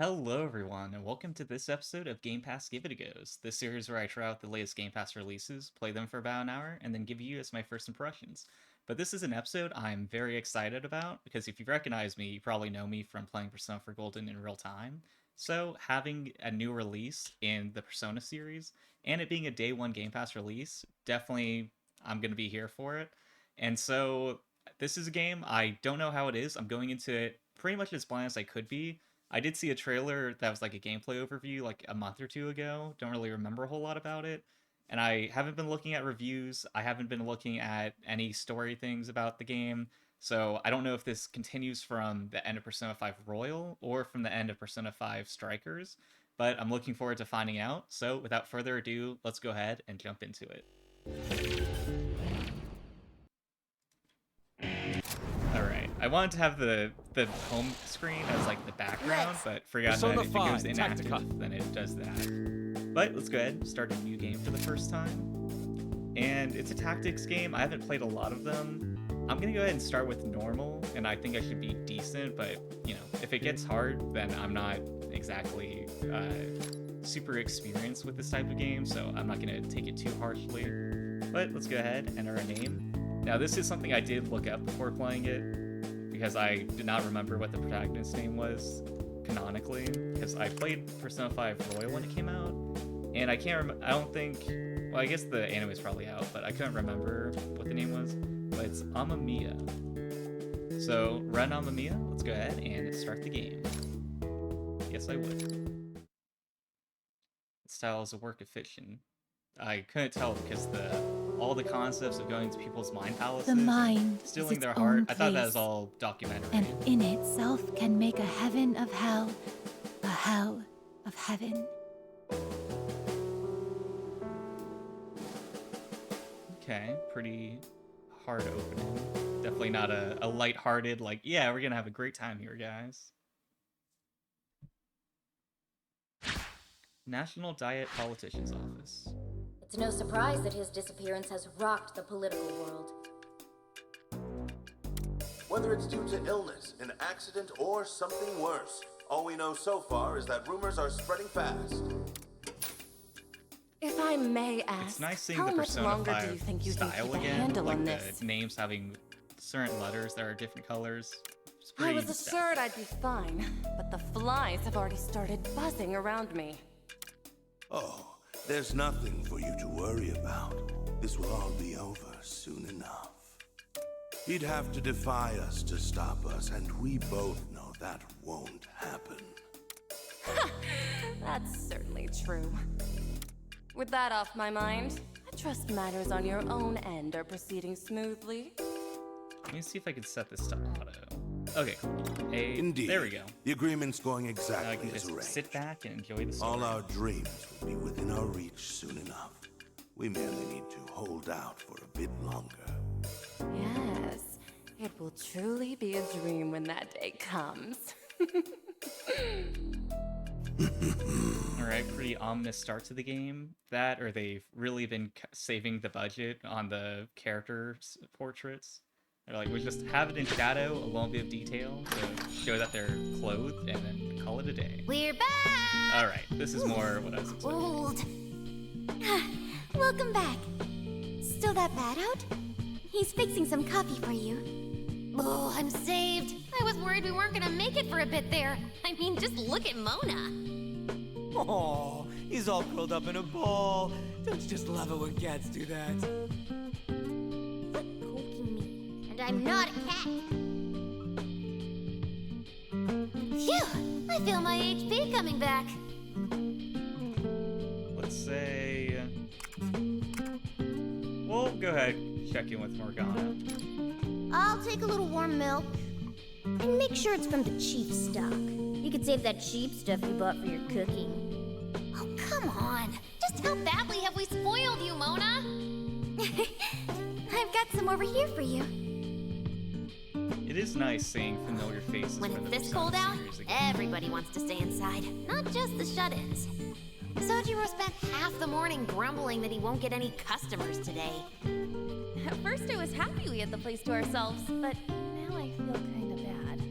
Hello, everyone, and welcome to this episode of Game Pass Give It a Goes, this series where I try out the latest Game Pass releases, play them for about an hour, and then give you as my first impressions. But this is an episode I'm very excited about because if you recognize me, you probably know me from playing Persona 4 Golden in real time. So, having a new release in the Persona series and it being a day one Game Pass release, definitely I'm going to be here for it. And so, this is a game I don't know how it is. I'm going into it pretty much as blind as I could be. I did see a trailer that was like a gameplay overview like a month or two ago. Don't really remember a whole lot about it. And I haven't been looking at reviews. I haven't been looking at any story things about the game. So I don't know if this continues from the end of Persona 5 Royal or from the end of Persona 5 Strikers, but I'm looking forward to finding out. So without further ado, let's go ahead and jump into it. Alright, I wanted to have the home screen as like the background, but forgot that if it goes inactive, Tactica. Then it does that. But let's go ahead and start a new game for the first time. And it's a tactics game. I haven't played a lot of them. I'm gonna go ahead and start with normal, and I think I should be decent, but you know, if it gets hard, then I'm not exactly super experienced with this type of game, so I'm not gonna take it too harshly. But let's go ahead and enter a name. Now, this is something I did look up before playing it, because I did not remember what the protagonist's name was canonically, because I played Persona 5 Royal when it came out, and I can't remember, I don't think, well, I guess the anime is probably out, but I couldn't remember what the name was, but it's Amamiya. So, run Amamiya, let's go ahead and start the game. Yes, I would. The style is a work of fiction. I couldn't tell because all the concepts of going to people's mind palaces, the mind stealing their heart. I thought that was all documentary. And in itself can make a heaven of hell, a hell of heaven. Okay, pretty hard opening. Definitely not a lighthearted, like, yeah, we're gonna have a great time here, guys. National Diet Politician's Office. It's no surprise that his disappearance has rocked the political world. Whether it's due to illness, an accident, or something worse, all we know so far is that rumors are spreading fast. If I may ask, it's nice seeing how the much Persona longer 5 do you think you can style keep a again, handle like on the this? names having certain letters that are different colors. I was assured I'd be fine, but the flies have already started buzzing around me. Oh, there's nothing for you to worry about. This will all be over soon enough. He'd have to defy us to stop us, and we both know that won't happen. That's certainly true. With that off my mind, I trust matters on your own end are proceeding smoothly. Let me see if I can set this to auto. Okay, cool. Indeed. There we go. The agreement's going Now I exactly can as just arranged. sit back and enjoy the story. All our dreams will be within our reach soon enough. We merely need to hold out for a bit longer. Yes, it will truly be a dream when that day comes. Alright, pretty ominous start to the game. That, or they've really been saving the budget on the character portraits. They're like, we'll just have it in shadow, a little bit of detail to show that they're clothed, and then call it a day. We're back! Alright, this is more what I was expecting. Old. Welcome back. Still that bad out? He's fixing some coffee for you. Oh, I'm saved. I was worried we weren't gonna make it for a bit there. I mean, just look at Mona. Oh, he's all curled up in a ball. Don't you just love it when cats do that? Quit poking me. And I'm not a cat. Phew! I feel my HP coming back. Let's say... We'll go ahead and check in with Morgana. I'll take a little warm milk. And make sure it's from the cheap stock. You could save that cheap stuff you bought for your cooking. Oh, come on. Just how badly have we spoiled you, Mona? I've got some over here for you. It is nice seeing familiar faces When from it's the this Persona cold out, series again. everybody wants to stay inside. Not just the shut-ins. Sojiro spent half the morning grumbling that he won't get any customers today. At first I was happy we had the place to ourselves, but now I feel kinda bad.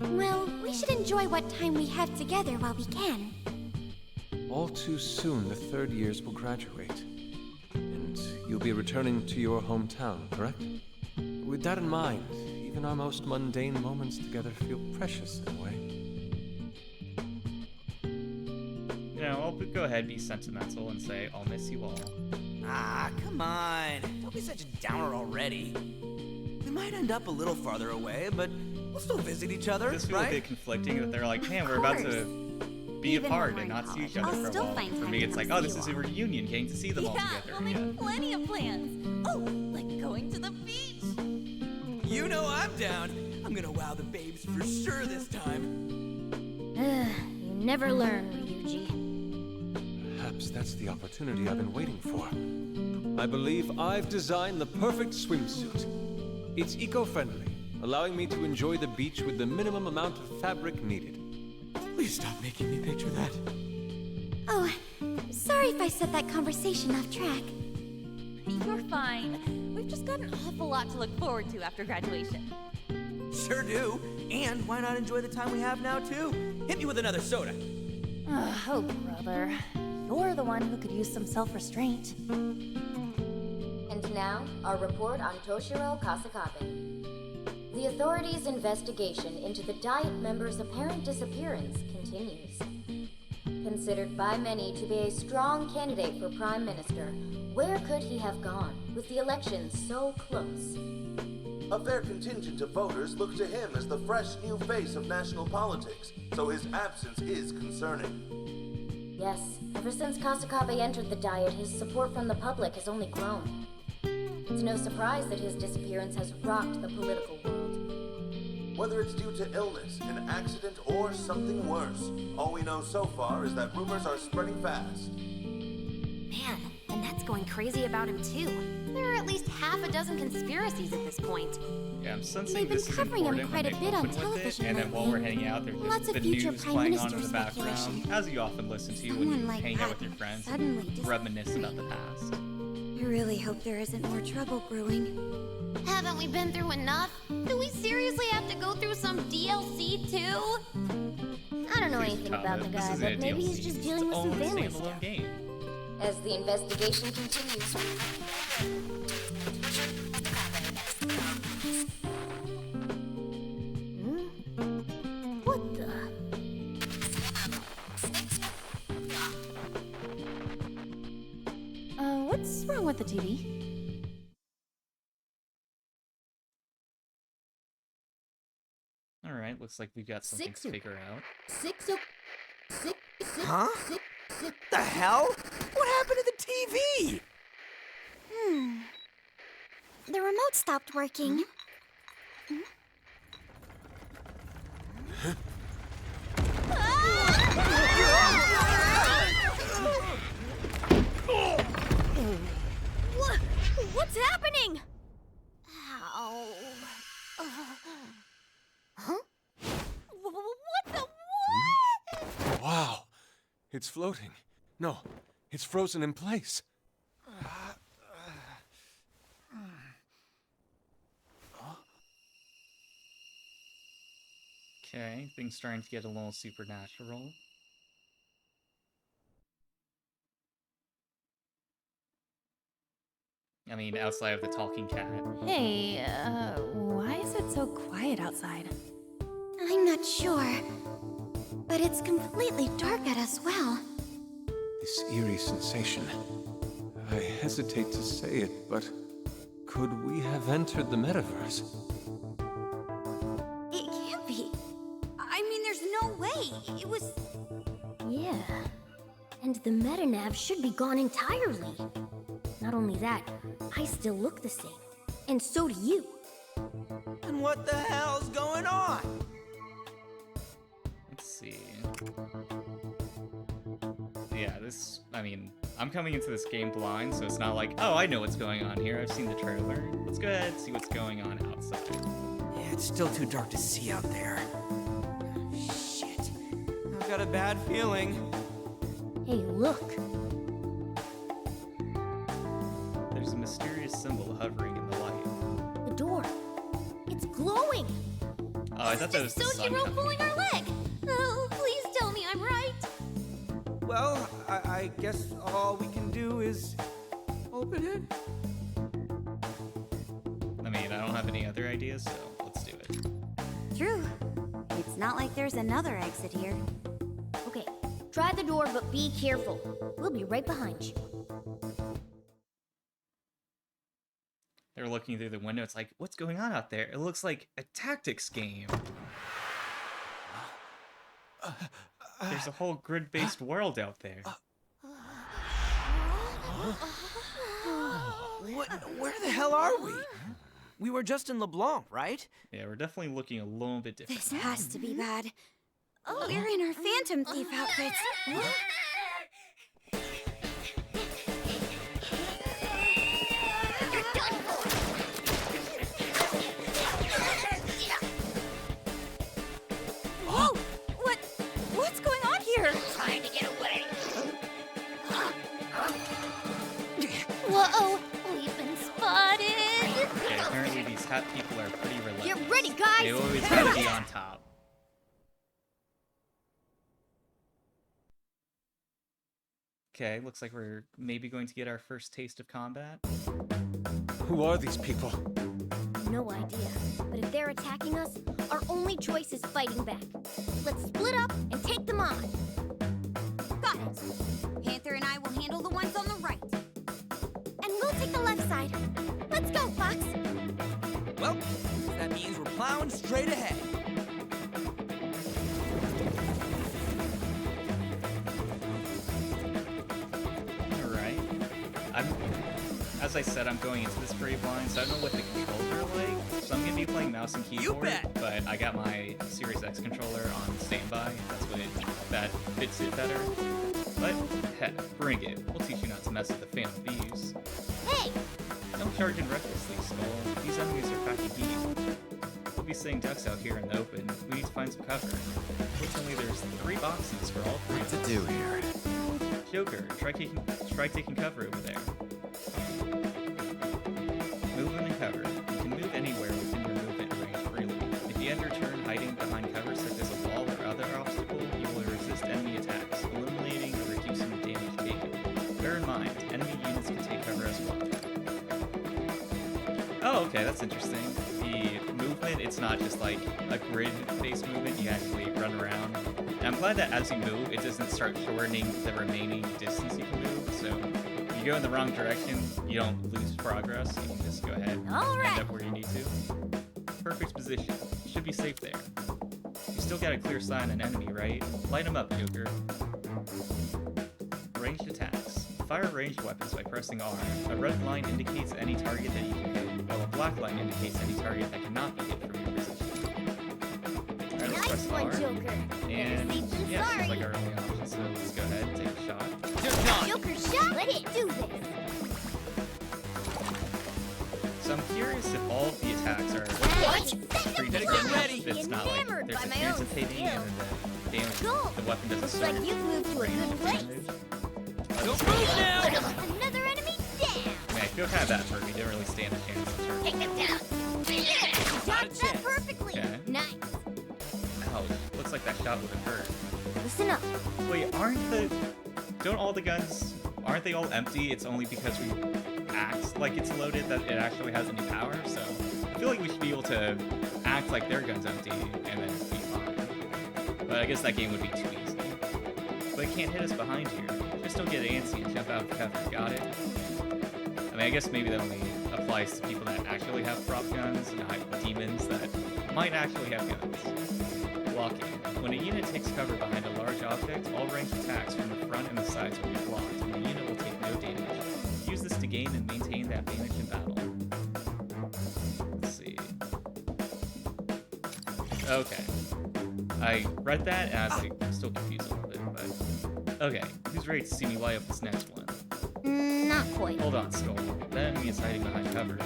Well, we should enjoy what time we have together while we can. All too soon, the third years will graduate. And you'll be returning to your hometown, correct? With that in mind, even our most mundane moments together feel precious in a way. You know, I'll go ahead, be sentimental, and say I'll miss you all. Ah, come on. Don't be such a downer already. We might end up a little farther away, but we'll still visit each other, This feels right? a bit conflicting that they're like, man, we're about to be Even apart when and we're in not see each college, other I'll for a still while. find For time me, to it's come like, see oh, this you is a all. reunion, getting to see them all Yeah, together. we'll make plenty of plans. Oh, like going to the beach. You know I'm down. I'm gonna wow the babes for sure this time. You never learn, Ryuji. Perhaps that's the opportunity I've been waiting for. I believe I've designed the perfect swimsuit. It's eco-friendly, allowing me to enjoy the beach with the minimum amount of fabric needed. Please stop making me picture that. Oh, sorry if I set that conversation off track. You're fine. We've just got an awful lot to look forward to after graduation. Sure do. And why not enjoy the time we have now, too? Hit me with another soda. Oh, brother. You're the one who could use some self-restraint. And now, our report on Toshiro Kasakabe. The authorities' investigation into the Diet member's apparent disappearance continues. Considered by many to be a strong candidate for Prime Minister, where could he have gone with the election so close? A fair contingent of voters look to him as the fresh new face of national politics, so his absence is concerning. Yes, ever since Kasakabe entered the Diet, his support from the public has only grown. It's no surprise that his disappearance has rocked the political world. Whether it's due to illness, an accident, or something worse, all we know so far is that rumors are spreading fast. Man, and that's going crazy about him too. There are at least half a dozen conspiracies at this point. Yeah, I'm sensing They've been this is covering him important quite when a they bit on open with it, television and then while lately. we're hanging out, there's Lots just of the future news Prime playing on in Minister the background, speculation. as you often listen to when Someone you like hang out that with your friends suddenly and reminisce about the past. I really hope there isn't more trouble brewing. Haven't we been through enough? Do we seriously have to go through some DLC too? I don't know Please, anything Tom, about the this guy, isn't but a maybe DLC, he's just it's dealing with its some own family standalone stuff. game. As the investigation continues, What the? What's wrong with the TV? All right, looks like we've got something to figure out. Huh? The hell? What happened to the TV? The remote stopped working. What's happening? Ow. Huh? What the what? Wow, it's floating. No, it's frozen in place. Okay, things starting to get a little supernatural. I mean, outside of the talking cat. Hey, why is it so quiet outside? I'm not sure. But it's completely dark out as well. This eerie sensation. I hesitate to say it, but could we have entered the metaverse? It can't be. I mean, there's no way. It was... Yeah. And the metanav should be gone entirely. Not only that, I still look the same. And so do you. And what the hell's going on? Let's see. Yeah, I mean, I'm coming into this game blind, so it's not like, oh, I know what's going on here. I've seen the trailer. Let's go ahead and see what's going on outside. Yeah, it's still too dark to see out there. Shit. I've got a bad feeling. Hey, look. There's a mysterious symbol hovering in the light. The door. It's glowing. Oh, I thought that was the sun Sojiro coming. pulling our leg. Oh, please tell me I'm right. Well, I guess all we can do is open it. I mean, I don't have any other ideas, so let's do it. True. It's not like there's another exit here. Okay, try the door, but be careful. We'll be right behind you. They're looking through the window. It's like, what's going on out there? It looks like a tactics game. There's a whole grid-based world out there. Where the hell are we? We were just in LeBlanc, right? Yeah, we're definitely looking a little bit different. This has to be bad. Oh, we're in our Phantom Thief outfits. Whoa! What's going on here? Trying to get away. Whoa! We've been spotted. Okay, apparently these hat people are pretty relentless. Get ready, guys. They always gotta be on top. Okay, looks like we're maybe going to get our first taste of combat. Who are these people? No idea. But if they're attacking us, our only choice is fighting back. Let's split up and take them on. Got it. Panther and I will handle the ones on the right. And we'll take the left side. Let's go, Fox. Well, that means we're plowing straight ahead. Alright. As I said, I'm going into this pretty blind, so I don't know what the controls are like. So I'm gonna be playing mouse and keyboard, bet. but I got my Series X controller on standby. That fits it better. But heck, bring it. We'll teach you not to mess with the Phantom Thieves. Hey! Don't charge in recklessly, Skull. These enemies are packing heat. We'll be sitting ducks out here in the open. We need to find some cover. Fortunately, there's 3 boxes for all 3 What to of us. do here? Joker, try taking cover over there. Movement and cover. You can move anywhere within your movement range freely. If you end your turn hiding behind cover, such as a wall or other obstacle, you will resist enemy attacks, eliminating or reducing the damage taken. Bear in mind, enemy units can take cover as well. Oh, okay, that's interesting. The movement, it's not just like a grid-based movement, you actually run around. And I'm glad that as you move, it doesn't start shortening the remaining distance you can move, so if you go in the wrong direction, you don't lose progress, you can just go ahead and end up where you need to. Perfect position. You should be safe there. You still got a clear sight on an enemy, right? Light him up, Joker. Ranged attacks. Fire ranged weapons by pressing R. A red line indicates any target that you can hit, while a black line indicates any target that cannot be hit from your position. Alright, let's press R. Joker. And yeah, seems like our only option, so let's go ahead and take a shot. Joker shot. Let it do this. So I'm curious if all of the attacks are What? Get ready. it's not like Enamored there's by a my own anticipating and skill. then the damage, Go. the weapon doesn't Looks start like you've moved to a raining good place. damage. Don't move now! Another enemy down. Man, I feel kind of bad for me. Didn't really stand a chance to turn. Take them down. Dodged that perfectly. Okay. Nice. Ouch. Looks like that shot would have hurt. Listen up. Wait, don't all the guns, aren't they all empty? It's only because we act like it's loaded that it actually has any power, so I feel like we should be able to act like their gun's empty and then be fine. But I guess that game would be too easy. But it can't hit us behind here. Just don't get antsy and jump out of cover. Got it? I mean, I guess maybe that only applies to people that actually have prop guns, not demons that might actually have guns. Blocking. When a unit takes cover behind a large object, all ranged attacks from the front and the sides will be blocked, and the unit will take no damage. Use this to gain and maintain that advantage in battle. Let's see. Okay. I read that, and I was like, still confused a little bit, but... Okay, who's ready to see me light up this next one? Not quite. Hold on, Skull. That enemy is hiding behind cover.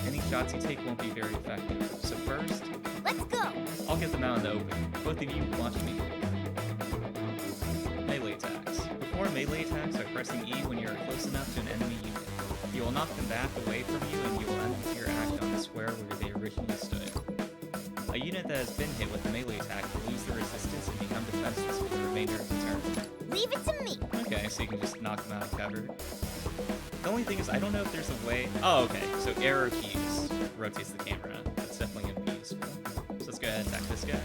Any shots you take won't be very effective. So first, Let's go. I'll get them out in the open. Both of you watch me. Melee attacks. Perform melee attacks by pressing E when you are close enough to an enemy unit. You will knock them back away from you, and you will end your act on the square where they originally stood. A unit unit that has been hit with a melee attack will lose the resistance and become defenseless for the remainder of the turn. Leave it to me. Okay, so you can just knock them out of cover. The only thing is, I don't know if there's a way... Oh, okay, so arrow keys rotates the camera. That's definitely going to be useful. So let's go ahead and attack this guy.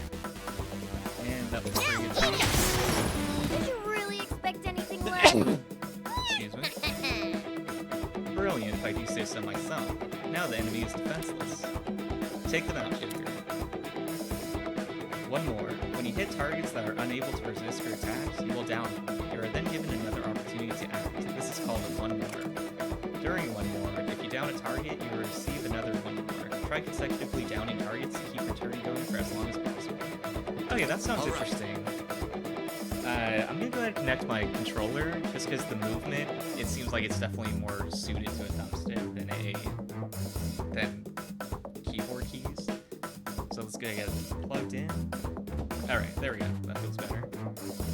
And that looks pretty good. Did you really expect anything less? Excuse me. Brilliant, if I do say so myself. Now the enemy is defenseless. Take them out, Joker. One more. When you hit targets that are unable to resist your attacks, you will down them. You are then given another opportunity to act. This is called a one more. During one more, if you down a target, you will receive another one more. Try consecutively downing targets to keep your turn going for as long as possible. Okay, that sounds interesting. I'm gonna go ahead and connect my controller, just because the movement, it seems like it's definitely more suited to a thumbstick than keyboard keys. So let's go get it plugged in. Alright, there we go. That feels better.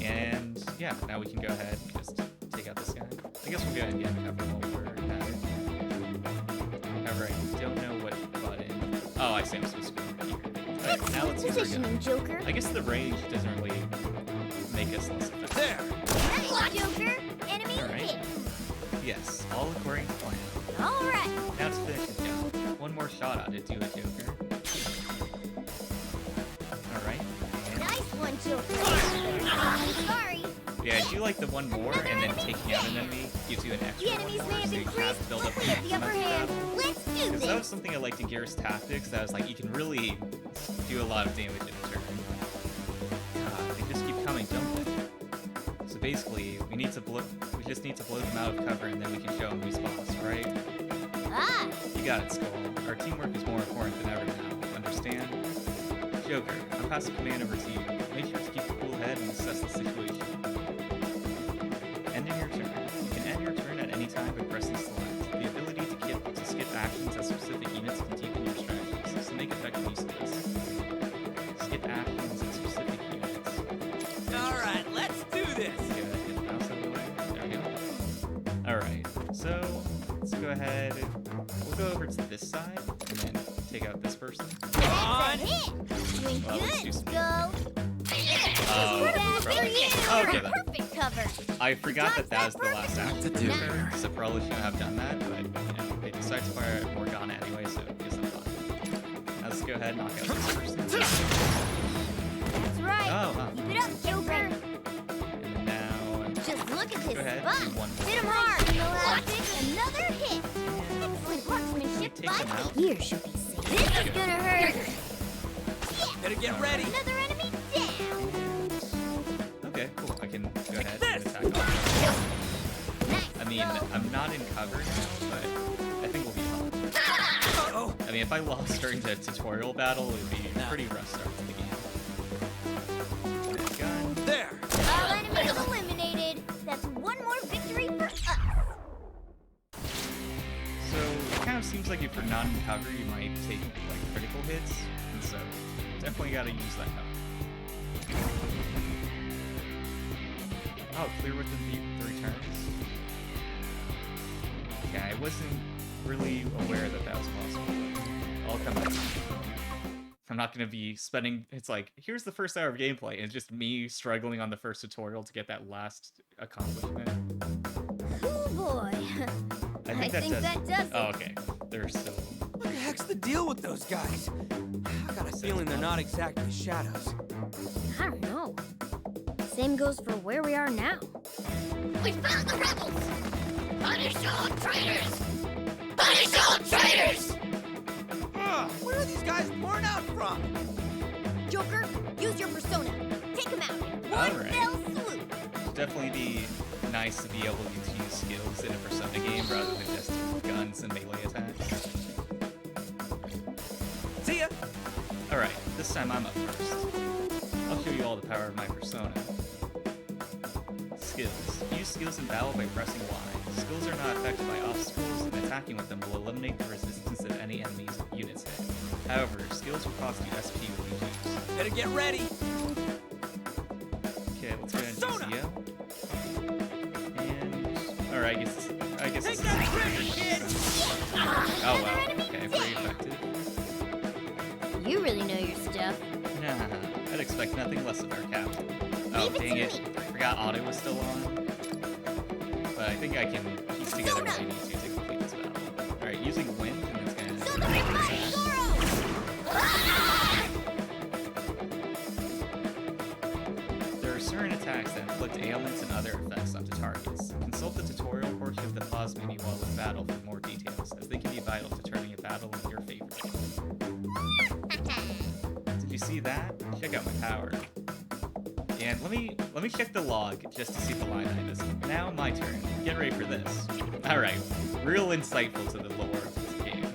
And yeah, now we can go ahead and just take out this guy. I guess we'll go ahead and get him covered while we're at it. However, I don't know what button. Oh, I see, I'm supposed to go over here. Alright, now let's use our gun. Joker. I guess the range doesn't really make us less effective. There! Nice, Joker. Enemy Alright. hit. Yes, all according to plan. All right. Now to finish it down. One more shot at it, do it, Joker. Alright. Nice one, Joker. Sorry. Yeah, I do like the one more, and then taking out an enemy gives you an extra The one enemies more, may have so you increased, can build but up we have the upper hand. Let's do Because that was this. something I liked in Gears Tactics, that was like, you can really do a lot of damage in a turn. They just keep coming, don't they? So basically, we just need to blow them out of cover, and then we can show them who's boss, right? Ah, You got it, Skull. Our teamwork is more important than ever now. Understand? Joker, I'll pass the command over to you. Make sure to keep a cool head and assess the situation. Ending your turn. You can end your turn at any time by pressing select. The ability to skip actions as specific units can deepen your strategies, so make effective use of this. Skip actions as specific units. Alright, let's do this! Get the mouse out of the way. There we go. Alright, so let's go ahead. We'll go over to this side and then take out this person. that's a hit. Doing Well, let's do good, some Go. Oh, For you. okay then. Perfect cover. I forgot that was the last act. To do There, so probably shouldn't have done that, but you know, they decided to fire at Morgana anyway, so it gives them fun. Now let's go ahead and knock out this person. That's right. Oh, huh. Keep it up, Joker. And now, Just look at go this ahead, spot. do one more. Hit him hard. Another hit. Excellent marksmanship Take by them out. Here should be safe. This is gonna hurt. Better get ready! Another enemy down. Okay, cool. I can go ahead and this. attack off. Nice. I mean, I'm not in cover now, but I think we'll be fine. Uh-oh! I mean, if I lost during the tutorial battle, it would be a pretty rough start to the game. Gun. There! All enemies eliminated. That's one more victory for us. So it kind of seems like if you're not in cover, you might take like critical hits, and so definitely got to use that cover. Oh, clear within the turns. Yeah, I wasn't really aware that that was possible. But I'll come back. I'm not going to be spending... It's like, here's the first hour of gameplay, and it's just me struggling on the first tutorial to get that last accomplishment. Oh boy. I think that does it. Oh, okay. They're still... What the heck's the deal with those guys? I got a feeling they're not exactly shadows. I don't know. Same goes for where we are now. We found the rebels! Punish all traitors! Punish all traitors! Where are these guys pouring out from? Joker, use your persona. Take him out. One Alright. fell swoop. It'd definitely be nice to be able to use skills in a Persona game rather than just guns and melee attacks. See ya! Alright, this time I'm up first. I'll show you all the power of my Persona. Skills. Use skills in battle by pressing Y. Skills are not affected by obstacles, and attacking with them will eliminate the resistance of any enemy's units hit. However, skills will cost you SP when you use. Better get ready! Okay, let's go ahead and Persona! use Zio. And... Alright, I guess Take this that is... trigger, kid! Oh wow, okay, pretty effective. You really know your stuff. expect nothing less of our captain. Oh, dang it. I forgot Otto was still on. But I think I can piece together what I need to complete this battle. Alright, using wind, and it's gonna... There are certain attacks that inflict ailments and other effects onto targets. Consult the tutorial portion of the pause menu while in battle for more details, as they can be vital to turning a battle in your favor. Did you see that? Check out my power. And let me check the log just to see the line item is. Now my turn. Get ready for this. Alright, real insightful to the lore of this game.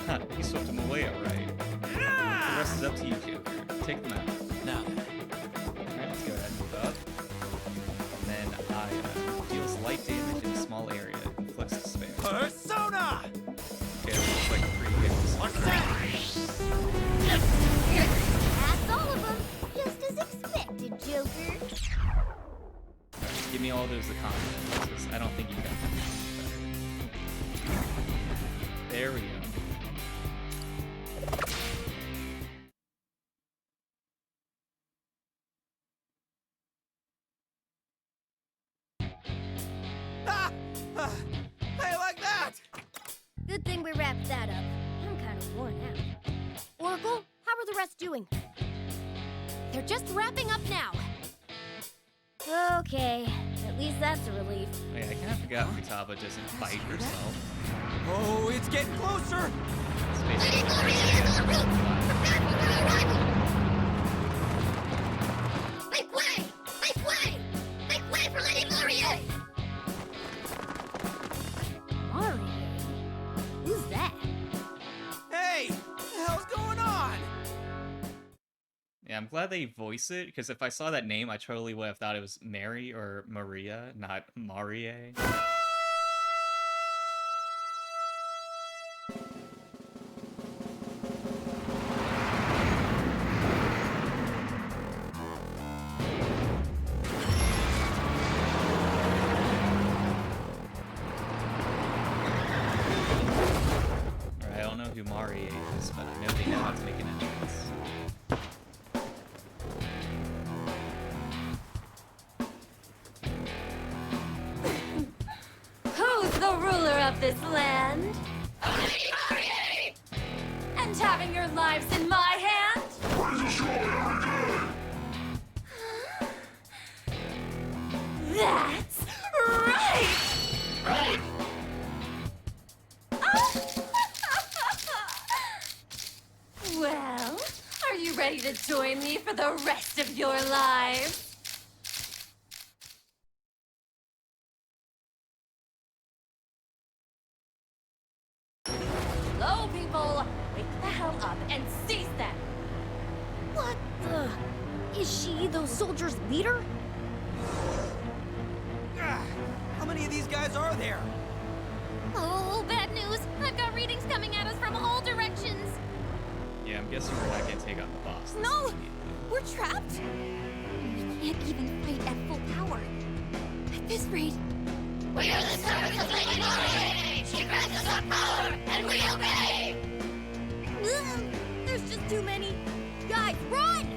Huh, he swept him away outright. The rest is up to you, Joker. Take them out. Now then. Alright, let's go ahead and move up. And then I deals light damage in a small area, inflicts despair. Persona! Okay, that looks like 3 hits. What's that? That's all of them. Just as expected, Joker. Give me all those accomplishments. I don't think you got them. There we go. Hey, like that! Good thing we wrapped that up. I'm kind of worn out. Oracle, how are the rest doing? They're just wrapping up now. Okay, at least that's a relief. Oh, yeah, I kind of forgot Futaba doesn't fight herself. Oh, it's getting closer! It's basically Make way! Make way! Make way for Lady Laurier! Mario? Who's that? Hey! What the hell's going on? Yeah, I'm glad they voice it, because if I saw that name, I totally would have thought it was Mary or Maria, not Marie. I don't know who Marie is, but I know they know how to make an entrance. Who's the ruler of this land? And having your lives in my hand? That's right! Well, are you ready to join me for the rest of your lives? Hello, people! Wake the hell up and seize them! What the? Is she those soldiers' leader? How many of these guys are there? Oh, bad news! I've got readings coming at us from all directions! Yeah, I'm guessing we're not gonna take on the boss. No! We're trapped? We can't even fight at full power. At this rate... We are the servants of Lady Laurier! She grants us our power, and we obey! There's just too many. Guys, run!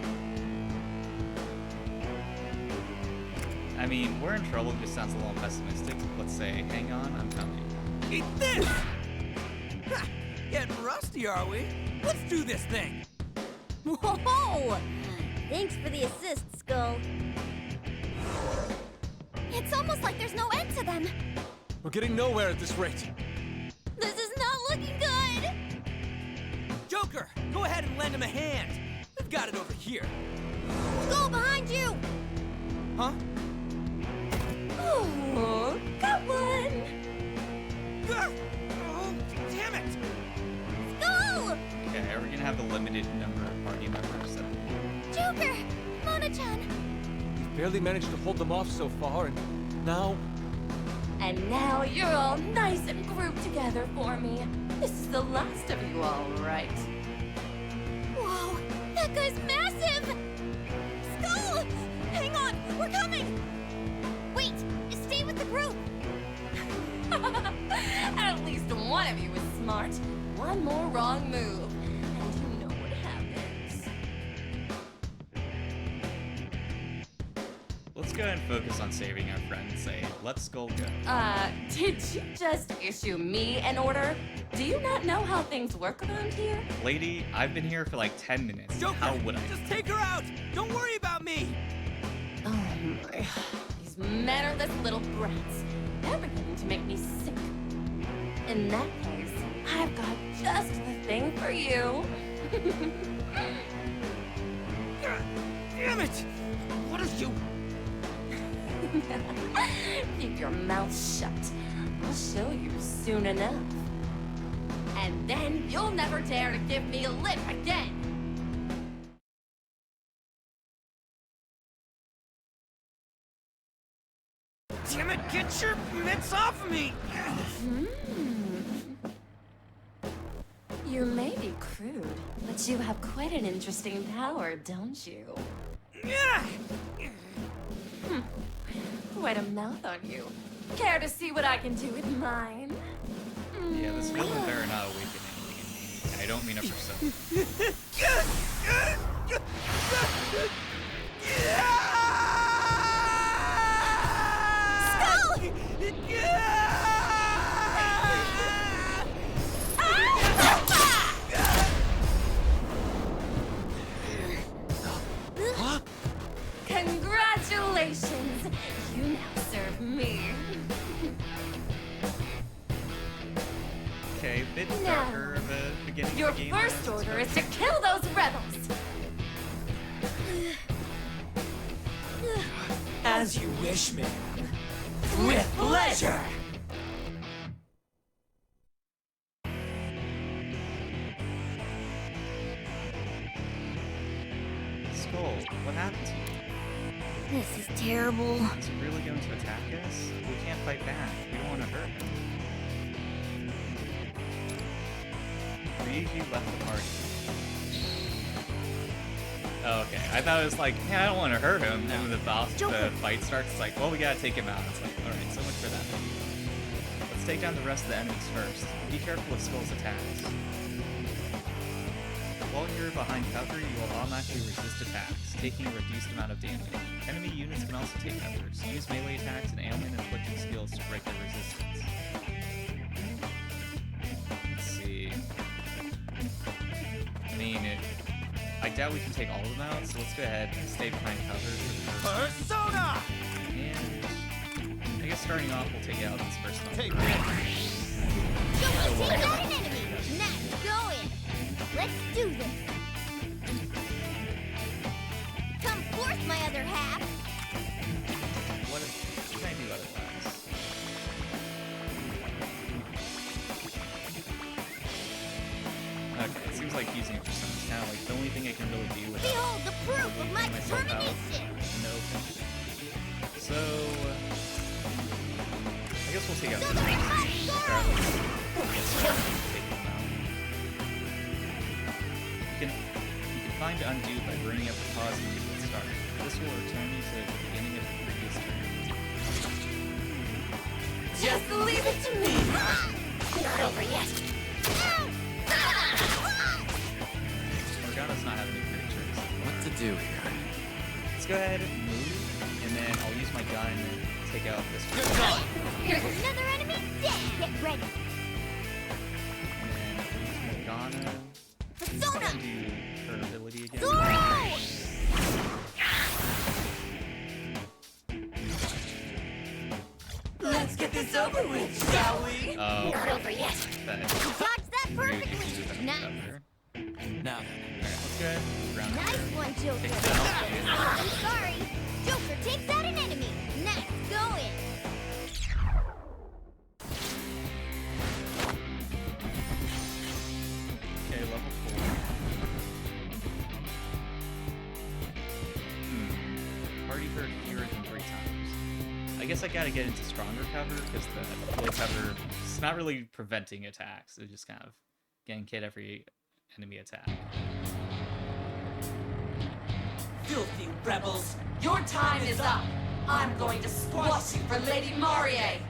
I mean, we're in trouble if it sounds a little pessimistic. Let's say, hang on, I'm coming. Eat this! Ha! Getting rusty, are we? Let's do this thing! Whoa! Thanks for the assist, Skull. It's almost like there's no end to them! We're getting nowhere at this rate. This is not looking good! Joker, go ahead and lend him a hand. We've got it over here. Skull behind you! Huh? Oh, come on! Oh, damn it! Skull! Okay, are we gonna have a limited number of party members? Joker! Mona-chan! We've barely managed to hold them off so far, and now... And now you're all nice and grouped together for me. This is the last of you, all right. Whoa! That guy's massive! Skull! Hang on! We're coming! Wait! Stay with the group! At least one of you is smart. One more wrong move, and you know what happens. go ahead and focus on saving our friend and say, let's Skull go. Did you just issue me an order? Do you not know how things work around here? Lady, I've been here for like 10 minutes. Joker, How would I? just take her out! Don't worry about me! Oh my. These mannerless little brats. They're beginning to make me sick. In that case, I've got just the thing for you. Damn it! What is you? Keep your mouth shut. I'll show you soon enough. And then you'll never dare to give me a lip again! Damn it, get your mitts off of me! You may be crude, but you have quite an interesting power, don't you? Quite a mouth on you. Care to see what I can do with mine? Yeah, this villain better not awaken anything in me. And I don't mean it for so. Congratulations! You now serve me. Okay, a bit darker of a beginning Your of the game. first order is to kill those rebels! As you wish, ma'am. With pleasure! Skull, what happened to you? This is terrible. Is he really going to attack us? We can't fight back. We don't want to hurt him. Three of you left the party. Oh, okay. I thought it was like, yeah, I don't want to hurt him. And when the fight starts, it's like, well, we gotta take him out. It's like, alright, so much for that. Let's take down the rest of the enemies first. Be careful of Skull's attacks. While you're behind cover, you will automatically resist attacks, taking a reduced amount of damage. Enemy units can also take cover, so use melee attacks and ailment inflicting skills to break their resistance. Let's see. I mean, I doubt we can take all of them out, so let's go ahead and stay behind cover for the first one. Persona! And I guess starting off, we'll take out this first one. Take that an enemy! Nice, go in! Let's do this! Come forth, my other half! What can I do otherwise? Okay, it seems like using it for something kind of like the only thing I can really do without Behold the proof of my myself out determination! in the open. So, I guess we'll take out this one. You can find undo by bringing up the pause menu at the start. This will return you to the beginning of the previous turn. Just leave it to me! Not over yet! Morgana's not having a great choice. What to do here? Let's go ahead and move, and then I'll use my gun and take out this one. Here's another enemy dead! Get ready! And then I'll use Morgana. Persona! And do her ability again. Zoro! Let's get this over with, shall we? Oh, Not over yet! that Dodged that really perfectly! confused with Nice! cover. Now Alright, let's go ahead and move around Nice here. one, Joker! Take that out. I'm sorry! Joker takes out an enemy! Nice, go in! Okay, level 4. Party hurt fewer than 3 times. I guess I gotta get into stronger cover, because the low cover is not really preventing attacks. It's just kind of getting hit every enemy attack. Filthy rebels! Your time is up! I'm going to squash you for Lady Marie!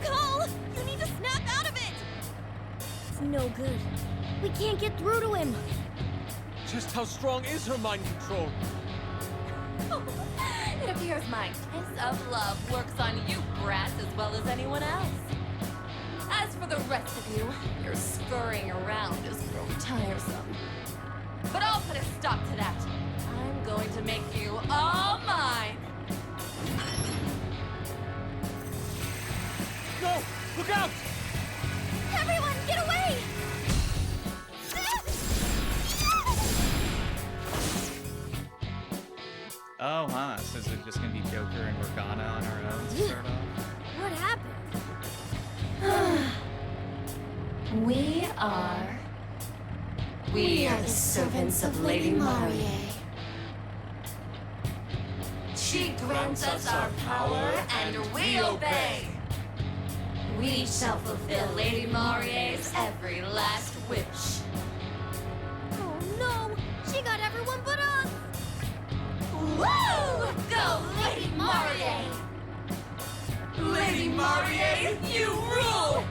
Skull! You need to snap out of it! It's no good. We can't get through to him. Just how strong is her mind control? here's my kiss of love works on you brats as well as anyone else. As for the rest of you, your scurrying around has grown tiresome. But I'll put a stop to that. I'm going to make you all mine. No! Look out! Everyone, get away! Oh, huh. So is it just gonna be Joker and Morgana on our own to start off? What happened? We are the servants of Lady Marie. She grants us our power and we obey. We shall fulfill Lady Marie's every last wish. Oh no! She got everyone but us! Woo! Go, Lady Marie! Lady Marie, you rule!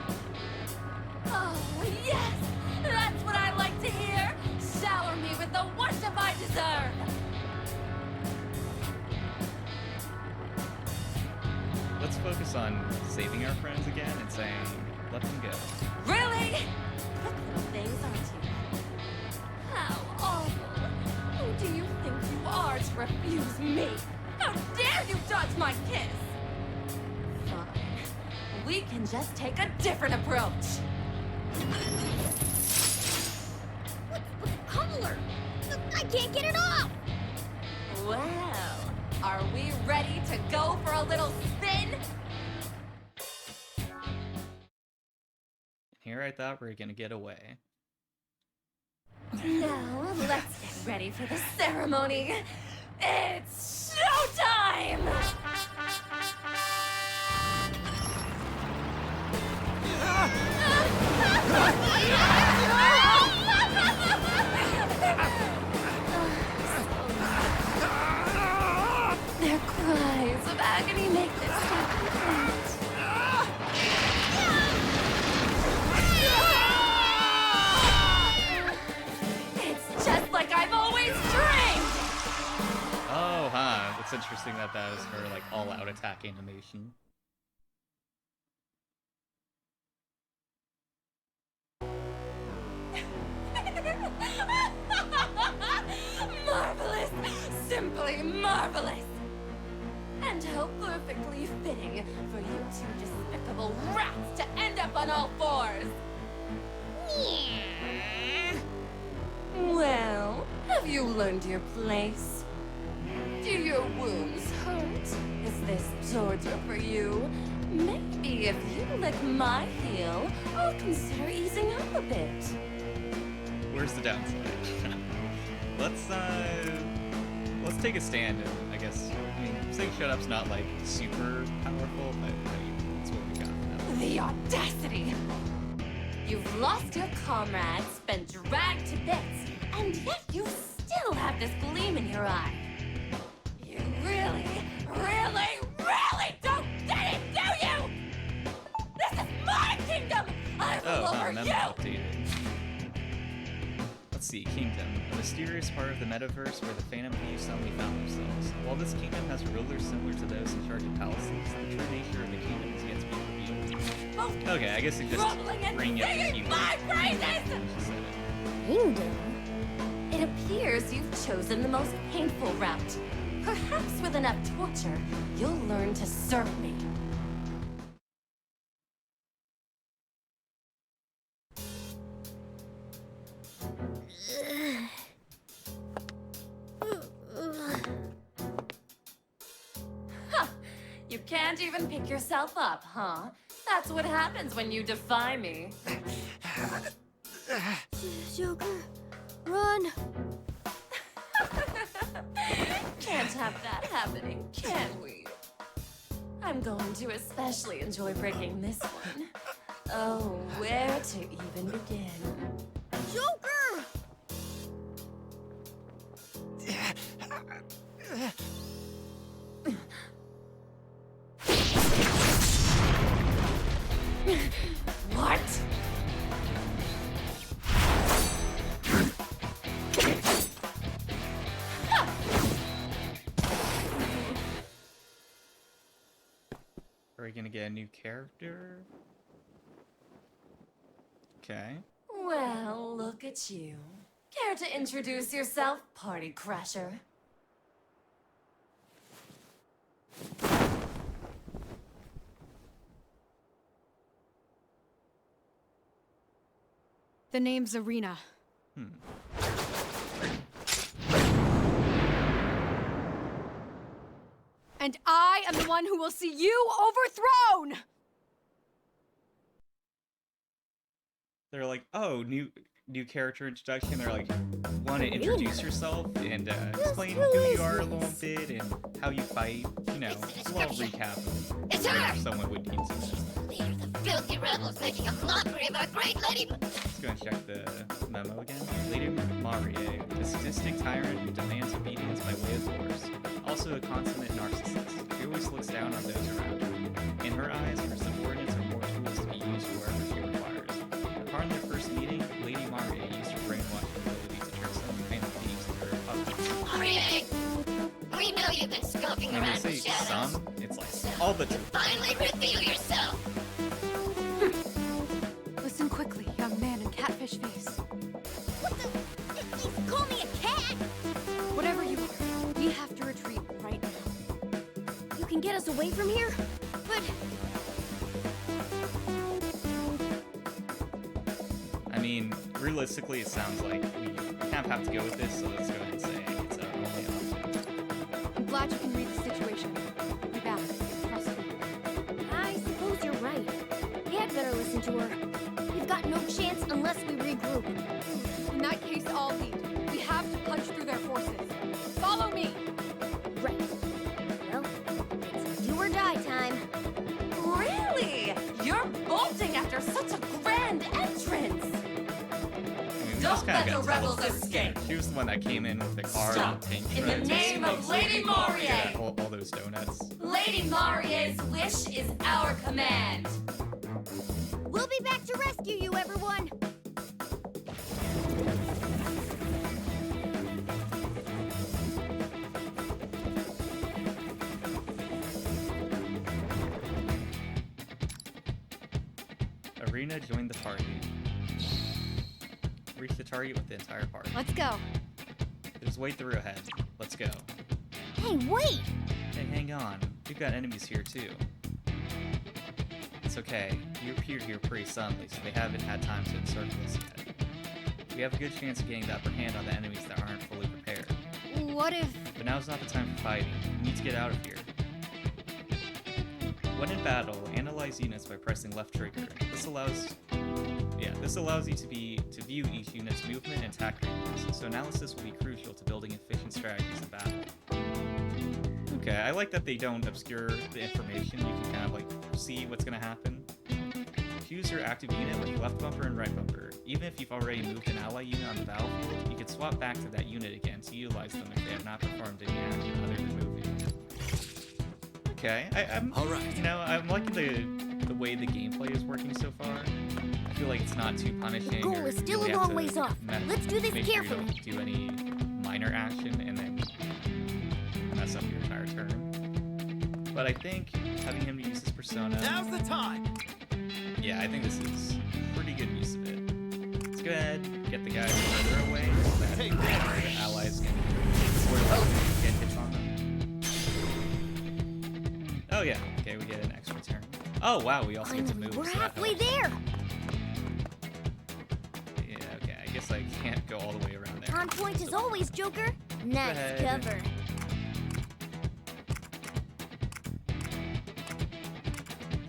Oh, yes! That's what I like to hear! Shower me with the worship I deserve! Let's focus on saving our friends again and saying, let them go. Really? Quick little things, aren't you? How awful! Who do you think you are to refuse me? How dare you dodge my kiss? Fine. We can just take a different approach. What's with the collar? I can't get it off! Well, are we ready to go for a little spin? Here I thought we were gonna get away. Now, let's get ready for the ceremony. It's showtime! Their cries of agony make this step complete. It's just like I've always dreamed! Oh, huh. It's interesting that that was her, like, all-out attack animation. Marvelous! Simply marvelous! And how perfectly fitting for you two despicable rats to end up on all fours! Well, have you learned your place? Do your wounds hurt? Is this torture for you? Maybe if you lick my heel, I'll consider easing up a bit. Where's the downside? Let's take a stand and I guess, I mean, saying shut up's not like super powerful, but that's what we got now. The audacity! You've lost your comrades, been dragged to bits, and yet you still have this gleam in your eye. You really, really, really don't get it, do you? This is my kingdom! I rule over memo you! updated. Let's see, Kingdom. A mysterious part of the metaverse where the Phantom Thieves suddenly found themselves. While this kingdom has rulers similar to those in charge of palaces, the true nature of the kingdom is yet to be revealed. Okay, I guess it just bring up the Singing my praises! Kingdom? It appears you've chosen the most painful route. Perhaps with enough torture, you'll learn to serve me. Huh. You can't even pick yourself up, huh? That's what happens when you defy me. Joker, run! Can't have that happening, can we? I'm going to especially enjoy breaking this one. Oh, where to even begin? Joker! What? get a new character. Okay. Well, look at you. Care to introduce yourself, party crasher? The name's Erina. And I am the one who will see you overthrown! They're like, oh, new character introduction. They're like, want to introduce yourself and explain who you are a little bit and how you fight. You know, a little recap of if someone would need to. They are the filthy rebels making a mockery of our great lady. Let's go and check the memo again. Lady Marie, a sadistic tyrant who demands obedience by way of force. Also a consummate narcissist. She always looks down on those around her. In her eyes, her subordinates are more tools to be used wherever she requires. Upon their first meeting, Lady Marie used her brainwashing ability to turn some random thieves into her puppets. Marie! We know you've been skulking When they around the say shadows. some, it's like all the time. Finally reveal yourself! Listen quickly, young man in catfish face. What the? You call me a cat? Whatever you are, we have to retreat right now. You can get us away from here? But I mean, realistically, it sounds like we kind of have to go with this, so let's go ahead and say it's our only option. I'm glad you can read the situation. Be back. Trust me. I suppose you're right. We had better listen to her. We've got no chance unless we regroup. In that case, I'll lead. We have to punch through their forces. Follow me! Right. Well, it's do or die time. Really? You're bolting after such a grand entrance! I mean, we Don't just kinda let the got rebels told. escape. She was the one that came in with the car Stop. and the tank In the treads. name of Lady Marie! Yeah, all those donuts. Lady Marie's wish is our command! We'll be back to rescue you, everyone! Erina joined the party. Reach the target with the entire party. Let's go. There's way through ahead. Let's go. Hey, wait! Hey, hang on. We've got enemies here too. It's okay. You appeared here pretty suddenly, so they haven't had time to encircle us yet. We have a good chance of getting the upper hand on the enemies that aren't fully prepared. What if... But now's not the time for fighting. We need to get out of here. When in battle, analyze units by pressing left trigger. This allows you to view each unit's movement and attack ranges, so analysis will be crucial to building efficient strategies in battle. Okay, I like that they don't obscure the information. You can kind of like see what's gonna happen. Choose your active unit with left bumper and right bumper. Even if you've already moved an ally unit on the battlefield, you can swap back to that unit again to utilize them if they have not performed any action other than moving. Okay, I'm Alright. You know, I'm liking the way the gameplay is working so far. I feel like it's not too punishing. The goal or is still really a have long to ways off. Let's do this make sure you carefully. don't do any minor action and then mess up your entire turn. But I think having him use his persona. Now's the time! Yeah, I think this is pretty good use of it. Let's go ahead and get the guys further away so that the allies can get hits on them. Oh yeah, okay, we get an extra turn. Oh wow, we also get to Finally, move. we're so that halfway helps. there! Yeah, okay, I guess I can't go all the way around there. On point as always, Joker. Nice ahead. cover.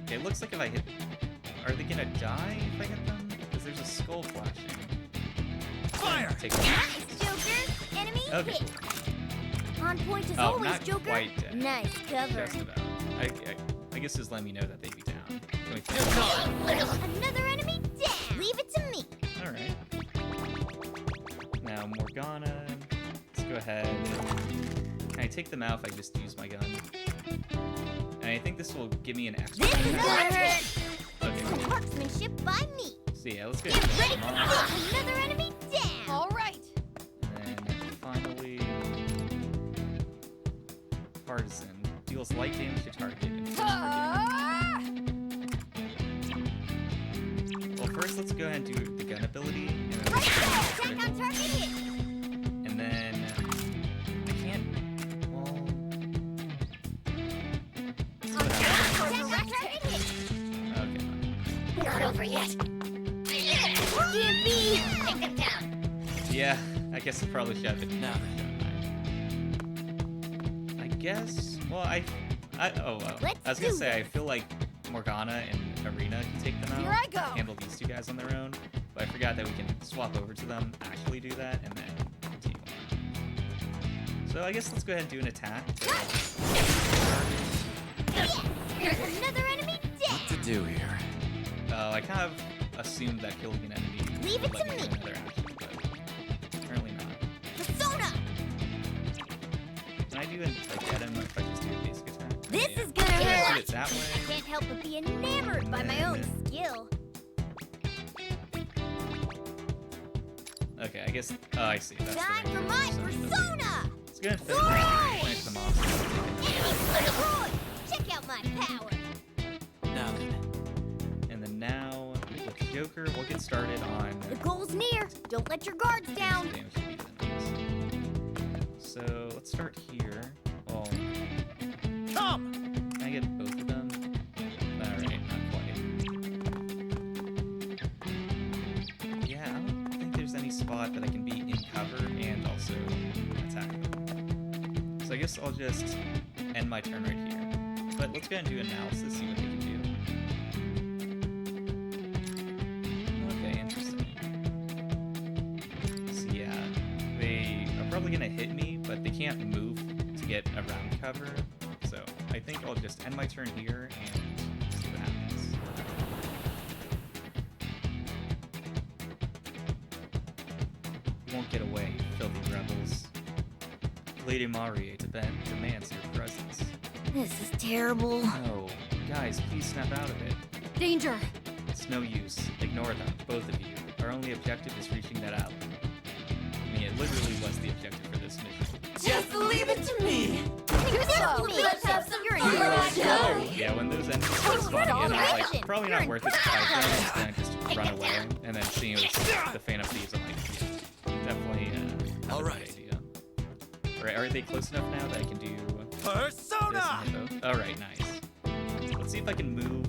Okay, it looks like if I hit... Are they gonna die if I hit them? Because there's a skull flashing. Fire! Take them. Nice, Joker. Enemy Okay. hit. On point as Oh, always, not Joker. quite dead. Nice cover. Just about. I guess just let me know that they'd be down. Can we finish? Another enemy down. Leave it to me. Alright. Now, Morgana. Let's go ahead. Can I take them out if I just use my gun? And I think this will give me an extra. This is gonna hurt. Okay. Some marksmanship by me. So yeah, let's go. Get ready Come for on. another enemy down. All right. And then finally, Partisan deals light damage to target. And first, let's go ahead and do the gun ability. And then Right there! Check out target hit! And then I can't. Well, Check out target hit! okay. Not over yet. Give me! Take them down! Yeah, I guess I probably should have been. Now I guess. Well, oh well. Let's I was gonna do say I feel like Morgana and Erina can take them out. Here I go. Handle these two guys on their own, but I forgot that we can swap over to them, actually do that, and then continue on. So I guess let's go ahead and do an attack. Here's another enemy dead! what to do here? I kind of assumed that killing an enemy Leave it would to let me. do another action, but apparently not. Persona! Can I do an addendum if I just do a basic attack? This Yeah. is gonna Do hurt! it that I way. can't help but be enamored by my own skill. Okay, I guess. Oh, I see. That's Time the for right my direction. Okay. persona! Let's go ahead and finish them off. Enemy Check out my power! Now then. And then now, with Joker, we'll get started on The goal's near! Don't let your guards down! damage to these enemies. So let's start here. Well, Come! can I get both of them? Alright, not quite. Yeah, I don't think there's any spot that I can be in cover and also attack them. So I guess I'll just end my turn right here. But let's go ahead and do analysis, see what they can do. Okay, interesting. So yeah, they are probably gonna hit me, but they can't move to get around cover. So I think I'll just end my turn here and see what happens. You won't get away, filthy rebels. Lady Marie demands your presence. This is terrible. No, guys, please snap out of it. Danger! It's no use. Ignore them, both of you. Our only objective is reaching that alley. I mean, it literally was the objective for this mission. Just leave it to me. Let's have some Here fun. I go. Yeah, when those enemies start spawning in, I was like, probably not worth it to fight them, and just run away. And then seeing it was the Fan of Thieves, I'm like, yeah, definitely not All a right. good idea. Alright, are they close enough now that I can do Persona! this and hit both? Alright, nice. Let's see if I can move.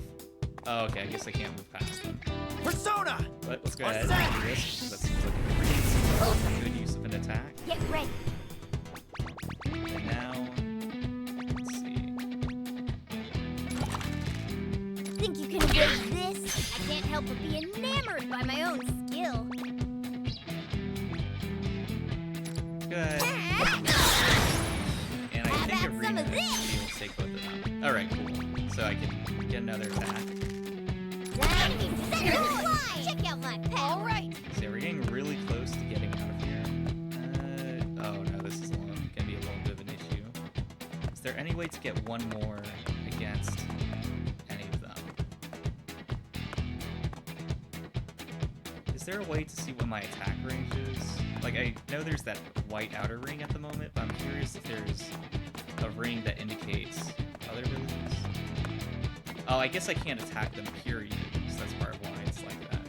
Oh, okay, I guess I can't move past them. Persona! But let's go ahead and do this. That seems like a good use of an attack. Get ready. And now, let's see. Think you can avoid this? I can't help but be enamored by my own skill. Good. And I How think about some Erina of will be this? able to take both of them. Alright, cool. So I can get another attack. Check out my power. All right. So we're getting really close to getting out of here. Oh no, this is gonna be a little bit of an issue. Is there any way to get one more against any of them? Is there a way to see what my attack range is? Like, I know there's that white outer ring at the moment, but I'm curious if there's a ring that indicates other abilities. Oh, I guess I can't attack them, period. So that's part of why it's like that.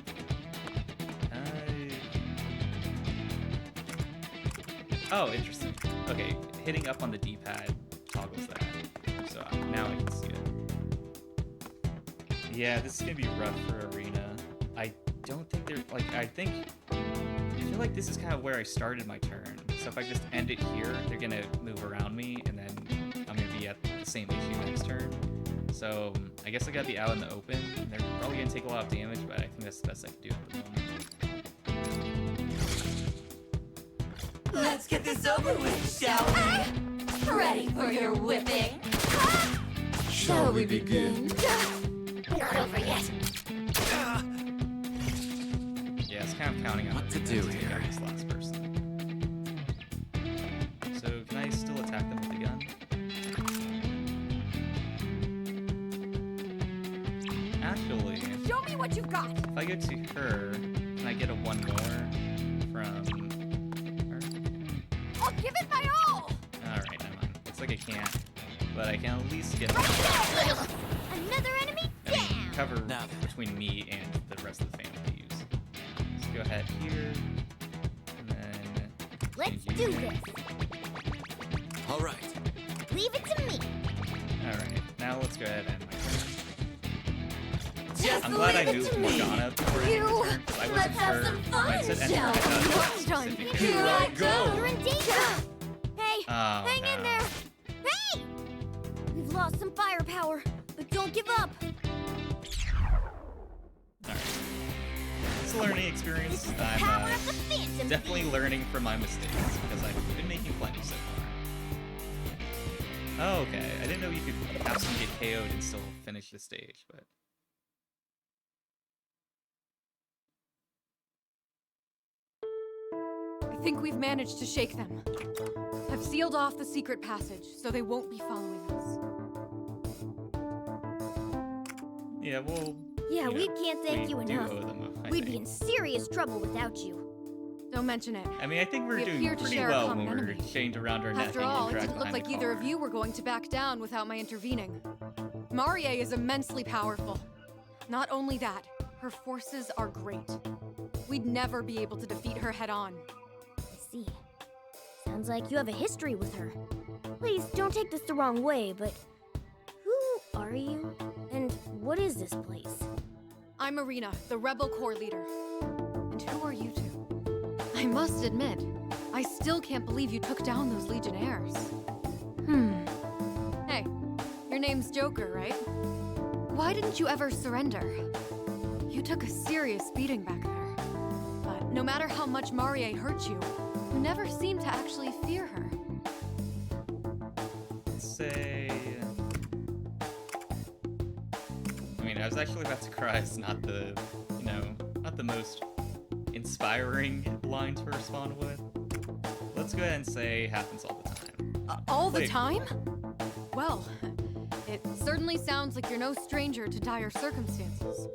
Oh, interesting. Okay, hitting up on the D-pad toggles that. So now I can see it. Yeah, this is gonna be rough for Erina. I don't think they're, like, I feel like this is kind of where I started my turn. So if I just end it here, they're gonna move around me, and then I'm gonna be at the same issue next turn. So I guess I gotta be out in the open. They're probably gonna take a lot of damage, but I think that's the best I can do at the moment. Let's get this over with, shall we? Ready for your whipping? Shall we begin? Not over yet. Yeah, it's kind of counting on What to Erina do take here? out this last person. So can I still attack them with the gun? Actually, Show me what you've got! if I go to her, can I get a one more from her? I'll give it my all! Alright, never mind. Looks like I can't, but I can at least get Another enemy I mean, down. cover Now then. between me and the rest of the family. that here. And then... Let's do this. All right. Leave it to me. Alright, now let's go ahead and... Just I'm glad I leave it moved to me. Morgana before You. ending turn, because I Let's wasn't have sure some when fun, it said end shall turn, I we? thought Watch time. specific Here area. I go. You're in danger. Hey, Oh, hang in no. there. Hey! We've lost some firepower, but don't give up. Alright. It's a learning experience. This is the I'm power of the Phantom definitely Thief. learning from my mistakes, because I've been making plenty so far. Oh, okay. I didn't know you could have someone get KO'd and still finish the stage, but... I think we've managed to shake them. I've sealed off the secret passage, so they won't be following us. Yeah, well... Yeah, you we know, can't thank we you do enough. owe them a- I We'd be think. in serious trouble without you. Don't mention it. I mean, I think we're We doing appear to pretty share a well common when we're enemy. chained around our neck After and all, it dragged didn't look behind like the either car. of you were going to back down without my intervening. Marie is immensely powerful. Not only that, her forces are great. We'd never be able to defeat her head-on. I see. Sounds like you have a history with her. Please, don't take this the wrong way, but who are you? And what is this place? I'm Erina, the Rebel Corps leader. And who are you two? I must admit, I still can't believe you took down those Legionnaires. Hey, your name's Joker, right? Why didn't you ever surrender? You took a serious beating back there. But no matter how much Marie hurt you, you never seemed to actually fear her. Let's say... I mean, I was actually about to cry. It's not the, you know, not the most inspiring line to respond with. Let's go ahead and say happens all the time. All the Wait. time? Well, it certainly sounds like you're no stranger to dire circumstances.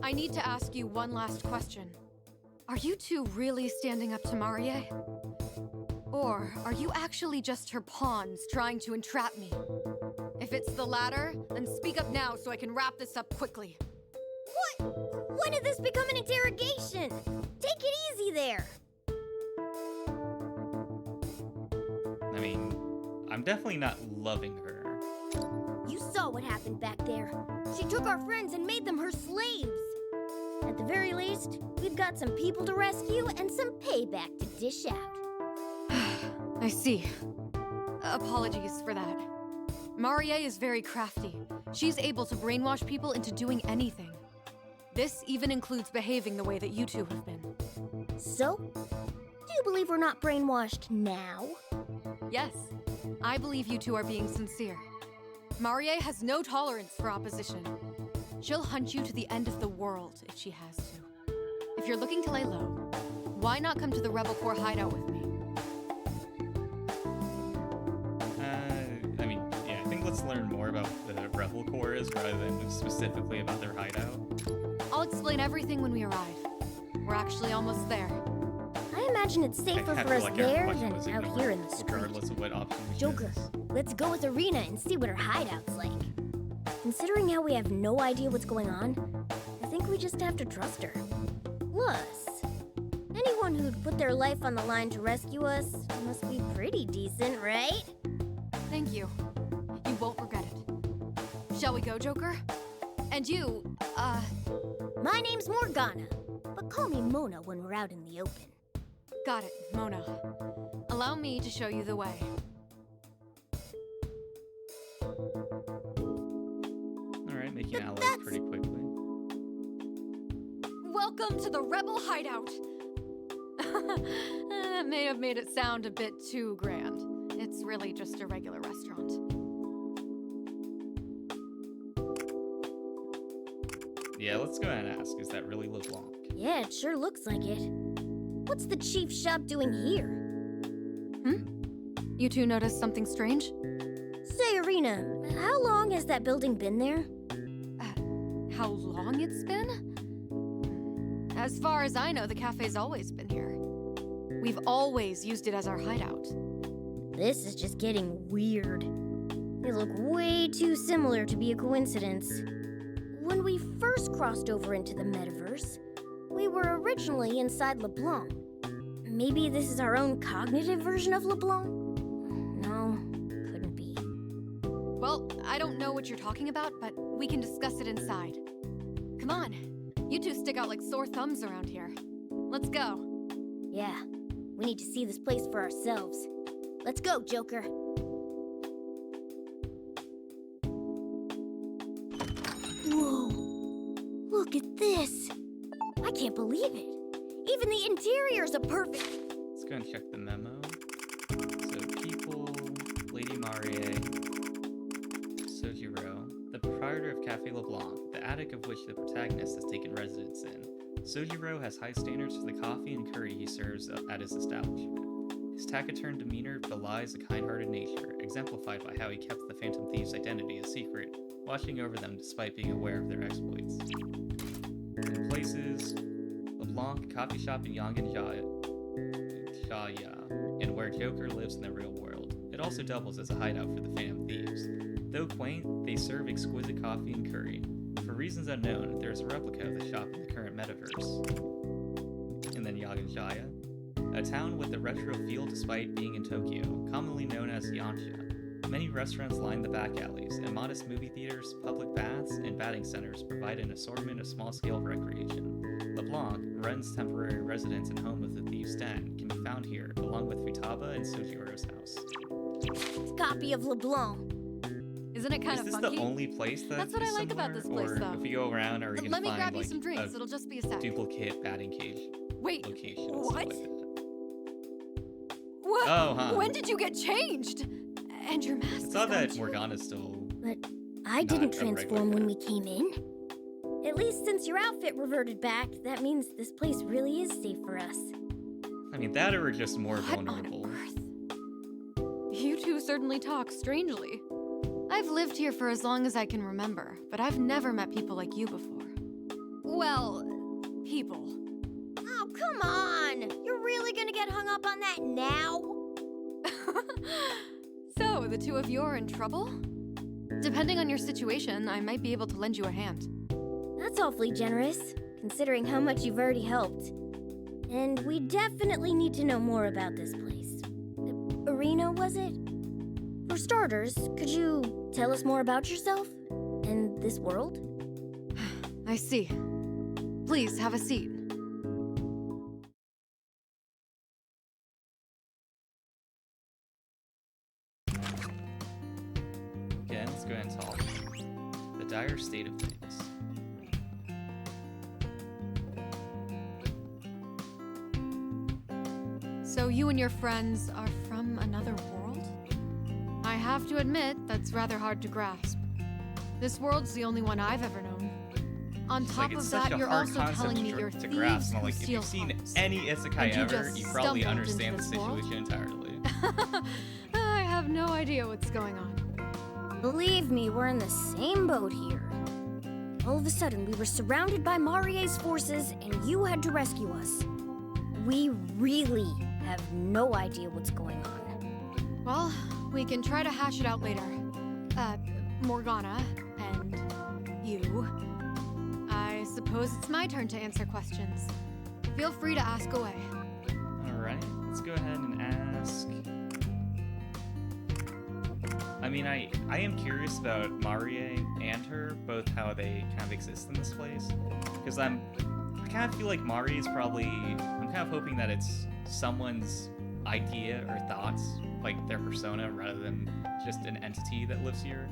I need to ask you one last question. Are you two really standing up to Marie? Or are you actually just her pawns trying to entrap me? If it's the latter, then speak up now so I can wrap this up quickly. What? When did this become an interrogation? Take it easy there. I mean, I'm definitely not loving her. You saw what happened back there. She took our friends and made them her slaves. At the very least, we've got some people to rescue and some payback to dish out. I see. Apologies for that. Marie is very crafty. She's able to brainwash people into doing anything. This even includes behaving the way that you two have been. So, do you believe we're not brainwashed now? Yes, I believe you two are being sincere. Marie has no tolerance for opposition. She'll hunt you to the end of the world if she has to. If you're looking to lay low, why not come to the Rebel Corps hideout with me? I mean, yeah, I think let's learn more about the Rebel Corps is rather than specifically about their hideout. I'll explain everything when we arrive. We're actually almost there. I imagine it's safer I for feel us like there every question than was out ignored, here in the street. regardless of what option we Joker, chose. let's go with Erina and see what her hideout's like. Considering how we have no idea what's going on, I think we just have to trust her. Plus, anyone who'd put their life on the line to rescue us must be pretty decent, right? Thank you. You won't regret it. Shall we go, Joker? And you, My name's Morgana, but call me Mona when we're out in the open. got it, Mona. Allow me to show you the way. Alright, making allies that's- pretty quickly. Welcome to the Rebel Hideout! That may have made it sound a bit too grand. It's really just a regular restaurant. Yeah, let's go ahead and ask, is that really LeBlanc? Yeah, it sure looks like it. What's the chief shop doing here? You two noticed something strange? Say, Erina, how long has that building been there? How long it's been? As far as I know, the cafe's always been here. We've always used it as our hideout. This is just getting weird. They look way too similar to be a coincidence. When we first crossed over into the metaverse, we were originally originally inside LeBlanc. Maybe this is our own cognitive version of LeBlanc? No, couldn't be. Well, I don't know what you're talking about, but we can discuss it inside. Come on. You two stick out like sore thumbs around here. Let's go. Yeah, we need to see this place for ourselves. Let's go, Joker. Whoa, look at this. I can't believe it. Even the interiors are perfect. Let's go and check the memo. So, people, Lady Marie, Sojiro, the proprietor of Café LeBlanc, the attic of which the protagonist has taken residence in. Sojiro has high standards for the coffee and curry he serves at his establishment. His taciturn demeanor belies a kind-hearted nature, exemplified by how he kept the Phantom Thieves' identity a secret, watching over them despite being aware of their exploits. In places, LeBlanc, coffee shop in Yanganjaya, and where Joker lives in the real world. It also doubles as a hideout for the Phantom Thieves. Though quaint, they serve exquisite coffee and curry. For reasons unknown, there is a replica of the shop in the current metaverse. And then Yanganjaya, a town with a retro feel despite being in Tokyo, commonly known as Yansha. Many restaurants line the back alleys, and modest movie theaters, public baths, and batting centers provide an assortment of small-scale recreation. LeBlanc, Ren's temporary residence and home of the Thieves' Den, can be found here, along with Futaba and Sojiro's house. It's a copy of LeBlanc. Isn't it kind of funky? Is this the only place That's what I like about this place, or though. If we go around, are we gonna Let me find grab you like some drinks. It'll just be a sec. duplicate batting cage Wait, location? and what? stuff like that? What? Oh, huh. When did you get changed? And your mask. I saw that Morgana's still. But I Not didn't a transform regular when we came in. At least since your outfit reverted back, that means this place really is safe for us. I mean, that or we're just more What vulnerable. on earth? You two certainly talk strangely. I've lived here for as long as I can remember, but I've never met people like you before. Well, people. Oh, come on! You're really gonna get hung up on that now? So, the two of you are in trouble? Depending on your situation, I might be able to lend you a hand. That's awfully generous, considering how much you've already helped. And we definitely need to know more about this place. Erina, was it? For starters, could you tell us more about yourself? And this world? I see. Please, have a seat. Again, let's go ahead and talk. The dire state of things. So you and your friends are from another world? I have to admit, that's rather hard to grasp. This world's the only one I've ever known. On It's top like, it's of such that, a you're hard also concept telling me to you're to thieves grasp. who Like, if steal you've seen hearts. any isekai And you ever, just you probably stumbled understand the into this world? situation entirely. I have no idea what's going on. Believe me, we're in the same boat here. All of a sudden, we were surrounded by Marie's forces, and you had to rescue us. We really have no idea what's going on. Well, we can try to hash it out later. Morgana, and you. I suppose it's my turn to answer questions. Feel free to ask away. Alright, let's go ahead and ask. I mean, I am curious about Marie and her, both how they kind of exist in this place. Because I kind of feel like Marie is probably, I'm kind of hoping that it's someone's idea or thoughts, like their persona, rather than just an entity that lives here.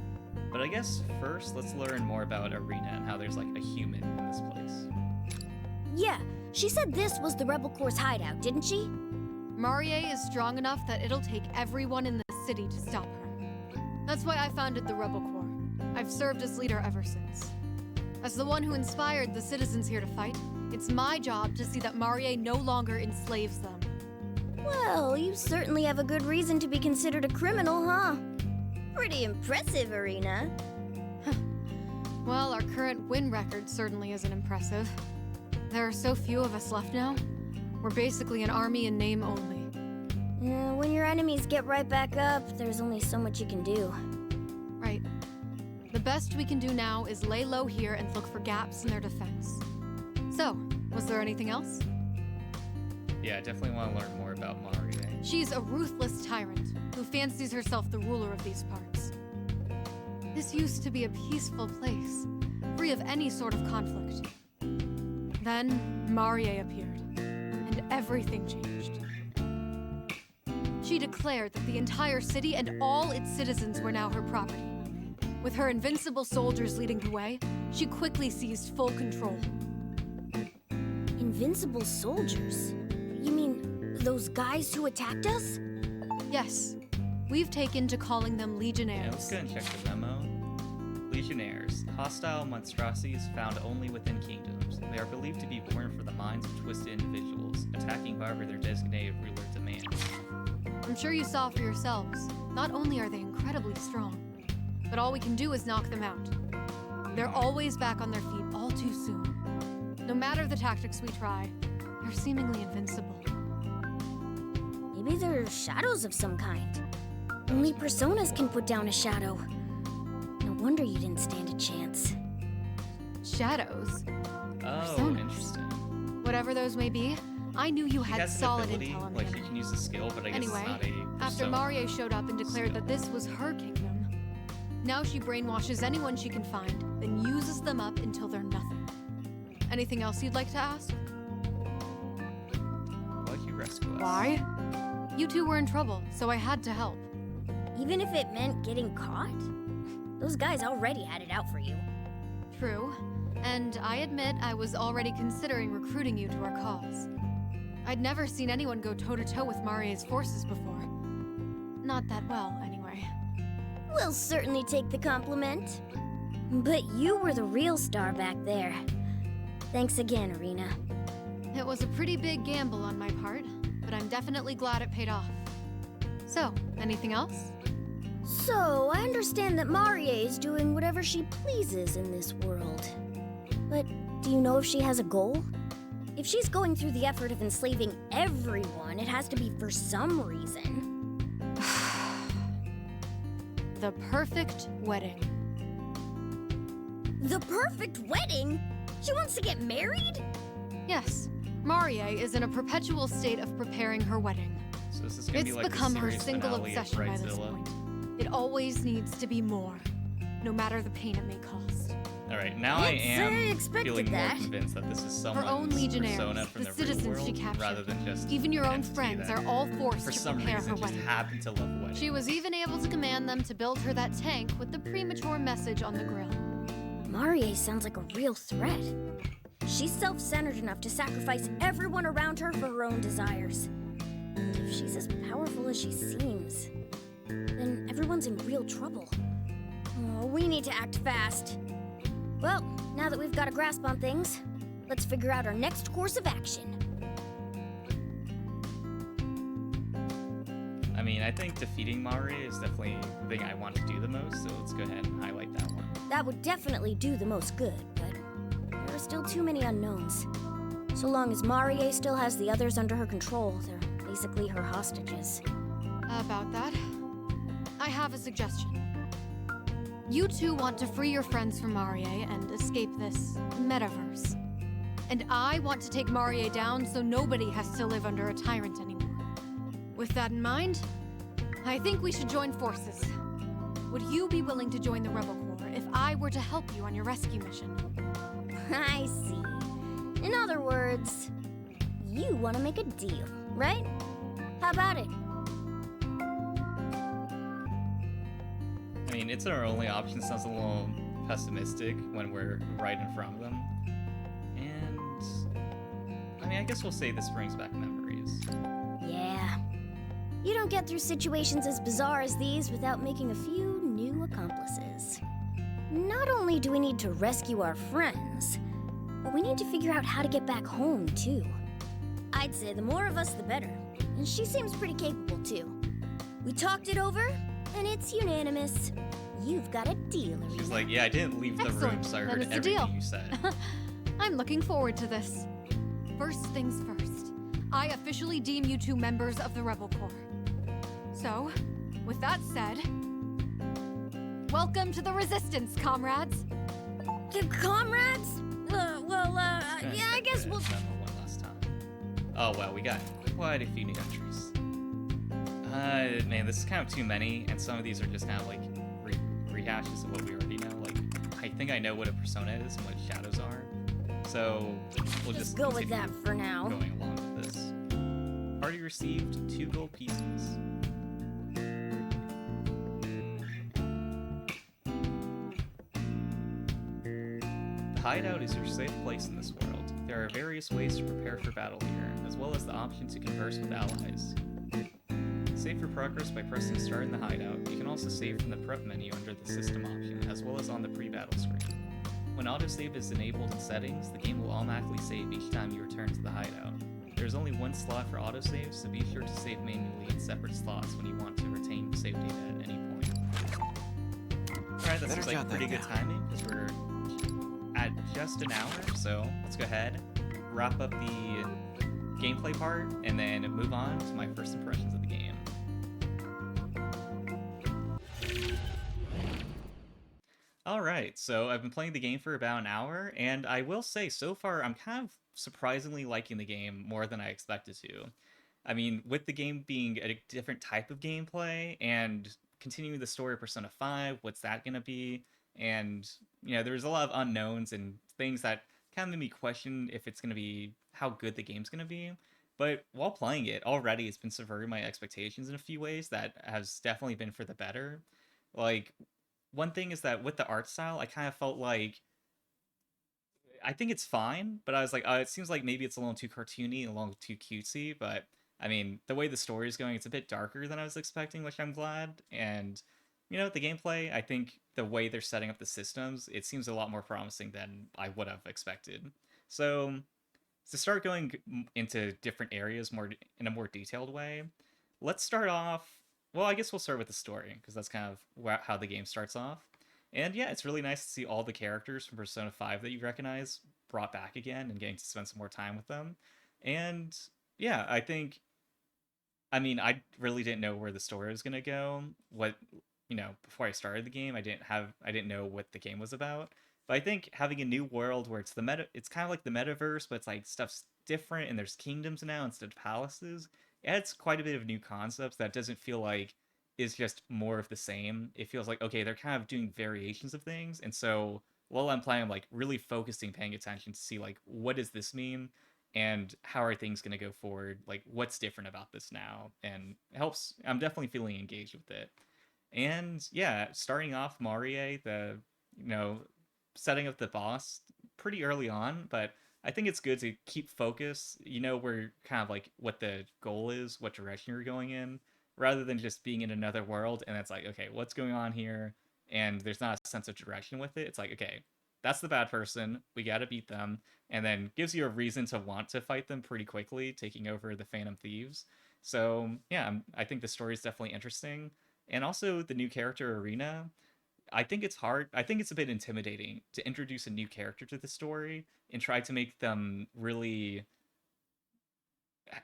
But I guess first, let's learn more about Erina and how there's like a human in this place. Yeah, she said this was the Rebel Corps' hideout, didn't she? Marie is strong enough that it'll take everyone in the city to stop her. That's why I founded the Rebel Corps. I've served as leader ever since. As the one who inspired the citizens here to fight, it's my job to see that Marie no longer enslaves them. Well, you certainly have a good reason to be considered a criminal, huh? Pretty impressive, Erina. Well, our current win record certainly isn't impressive. There are so few of us left now. We're basically an army in name only. When your enemies get right back up, there's only so much you can do. Right. The best we can do now is lay low here and look for gaps in their defense. So, was there anything else? Yeah, I definitely want to learn more about Marie. She's a ruthless tyrant who fancies herself the ruler of these parts. This used to be a peaceful place, free of any sort of conflict. Then, Marie appeared, and everything changed. She declared that the entire city and all its citizens were now her property. With her invincible soldiers leading the way, she quickly seized full control. Invincible soldiers? You mean those guys who attacked us? Yes. We've taken to calling them Yeah, legionnaires. let's go and check the memo. Legionnaires, hostile monstrosities found only within kingdoms. They are believed to be born for the minds of twisted individuals, attacking however their designated ruler demands. I'm sure you saw for yourselves. Not only are they incredibly strong, but all we can do is knock them out. They're always back on their feet all too soon. No matter the tactics we try, they're seemingly invincible. Maybe they're shadows of some kind. Only personas can put down a shadow. No wonder you didn't stand a chance. Shadows? Oh, Personas. interesting. Whatever those may be, I knew you He had has an solid ability, intel on the like he enemy. can use a skill, but I guess Anyway, it's not a after persona. Marie showed up and declared that this was her kingdom, now she brainwashes anyone she can find, then uses them up until they're nothing. Anything else you'd like to ask? Why'd you rescue us? Why? You two were in trouble, so I had to help. Even if it meant getting caught? Those guys already had it out for you. True. And I admit I was already considering recruiting you to our cause. I'd never seen anyone go toe-to-toe with Marie's forces before. Not that well, anyway. We'll certainly take the compliment. But you were the real star back there. Thanks again, Erina. It was a pretty big gamble on my part, but I'm definitely glad it paid off. So, anything else? So, I understand that Marie is doing whatever she pleases in this world. But do you know if she has a goal? If she's going through the effort of enslaving everyone, it has to be for some reason. The perfect wedding. The perfect wedding? She wants to get married? Yes, Marie is in a perpetual state of preparing her wedding. So this is gonna It's be like become the her series single finale of obsession by this Bridezilla. point. It always needs to be more, no matter the pain it may cost. All right, now I am expected feeling more that. convinced that this is Her someone's own legionnaires, persona from the the real citizens she world, captured, rather than just even your an own entity friends that are all forced for to some prepare reason her just wedding. happen to love weddings. She was even able to command them to build her that tank with the premature message on the grill. Marie sounds like a real threat. She's self-centered enough to sacrifice everyone around her for her own desires. And if she's as powerful as she seems, then everyone's in real trouble. Oh, we need to act fast. Well, now that we've got a grasp on things, let's figure out our next course of action. I mean, I think defeating Marie is definitely the thing I want to do the most, so let's go ahead and highlight that one. That would definitely do the most good, but there are still too many unknowns. So long as Marie still has the others under her control, they're basically her hostages. About that, I have a suggestion. You two want to free your friends from Marie and escape this metaverse. And I want to take Marie down so nobody has to live under a tyrant anymore. With that in mind, I think we should join forces. Would you be willing to join the Rebel Corps if I were to help you on your rescue mission? I see. In other words, you want to make a deal, right? How about it? I mean, it's our only option. Sounds a little pessimistic when we're right in front of them. And I mean, I guess we'll say this brings back memories. Yeah. You don't get through situations as bizarre as these without making a few new accomplices. Not only do we need to rescue our friends, but we need to figure out how to get back home, too. I'd say the more of us, the better. And she seems pretty capable, too. We talked it over, and it's unanimous. You've got a deal, Erina. She's like, yeah, I didn't leave the room, Excellent. so I Then heard it's a everything deal. you said. I'm looking forward to this. First things first, I officially deem you two members of the Rebel Corps. So, with that said, welcome to the Resistance, comrades. The comrades? Yeah, I guess we'll... One last time. Oh, well, we got quite a few new entries. Man, this is kind of too many, and some of these are just kind of like rehashes of what we already know. Like, I think I know what a persona is and what shadows are, so we'll just go with that for now. Going along with this. Party received 2 gold pieces. The Hideout is your safe place in this world. There are various ways to prepare for battle here, as well as the option to converse with allies. Save your progress by pressing start in the Hideout. You can also save from the prep menu under the system option, as well as on the pre-battle screen. When autosave is enabled in settings, the game will automatically save each time you return to the Hideout. There is only 1 slot for autosave, so be sure to save manually in separate slots when you want to retain save data at any point. Alright, that seems like pretty good timing, because we're at just an hour, so let's go ahead, wrap up the gameplay part, and then move on to my first impressions of the game. Alright, so I've been playing the game for about an hour, and I will say, so far, I'm kind of surprisingly liking the game more than I expected to. I mean, with the game being a different type of gameplay, and continuing the story of Persona 5, what's that gonna be? And, you know, there's a lot of unknowns and things that kind of made me question if it's gonna be, how good the game's gonna be. But while playing it, already it's been subverting my expectations in a few ways that has definitely been for the better. Like, one thing is that with the art style, I kind of felt like, I think it's fine, but I was like, it seems like maybe it's a little too cartoony and a little too cutesy, but I mean, the way the story is going, it's a bit darker than I was expecting, which I'm glad. And, you know, the gameplay, I think the way they're setting up the systems, it seems a lot more promising than I would have expected. So, to start going into different areas more in a more detailed way, let's start off. Well, I guess we'll start with the story, because that's kind of how the game starts off. And yeah, it's really nice to see all the characters from Persona 5 that you recognize brought back again and getting to spend some more time with them. And yeah, I mean, I really didn't know where the story was going to go. Before I started the game, I didn't know what the game was about. But I think having a new world where it's kind of like the metaverse, but it's like stuff's different and there's kingdoms now instead of palaces. It adds quite a bit of new concepts that doesn't feel like is just more of the same. It feels like, okay, they're kind of doing variations of things. And so while I'm playing, I'm like really focusing, paying attention to see like, what does this mean? And how are things going to go forward? Like, what's different about this now? And it helps. I'm definitely feeling engaged with it. And yeah, starting off Marie, setting up the boss pretty early on, but I think it's good to keep focus. You know, where kind of like what the goal is, what direction you're going in, rather than just being in another world and it's like, okay, what's going on here? And there's not a sense of direction with it. It's like, okay, that's the bad person. We got to beat them. And then gives you a reason to want to fight them pretty quickly, taking over the Phantom Thieves. So yeah, I think the story is definitely interesting. And also the new character, Erina, I think it's hard. I think it's a bit intimidating to introduce a new character to the story and try to make them really,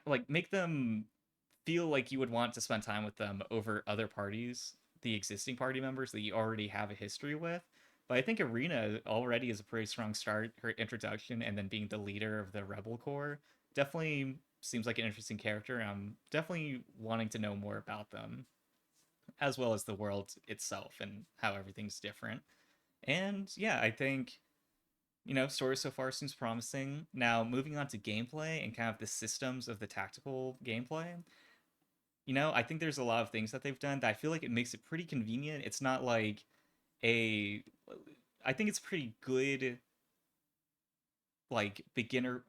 like, make them feel like you would want to spend time with them over other parties, the existing party members that you already have a history with. But I think Erina already is a pretty strong start. Her introduction and then being the leader of the Rebel Corps definitely seems like an interesting character. I'm definitely wanting to know more about them, as well as the world itself and how everything's different. And yeah, I think, story so far seems promising. Now, moving on to gameplay and kind of the systems of the tactical gameplay, I think there's a lot of things that they've done that I feel like it makes it pretty convenient. It's not like I think it's pretty good, like, beginner,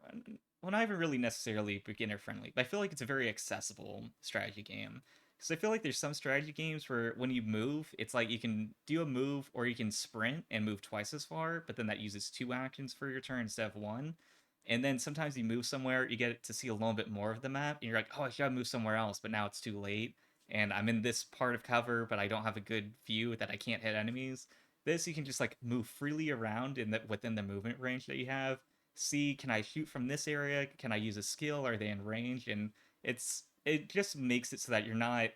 well, not even really necessarily beginner friendly, but I feel like it's a very accessible strategy game. Because I feel like there's some strategy games where when you move, it's like you can do a move or you can sprint and move twice as far, but then that uses 2 actions for your turn instead of 1. And then sometimes you move somewhere, you get to see a little bit more of the map, and you're like, oh, I should have moved somewhere else, but now it's too late. And I'm in this part of cover, but I don't have a good view that I can't hit enemies. This, you can just like move freely around within the movement range that you have. See, can I shoot from this area? Can I use a skill? Are they in range? And it just makes it so that you're not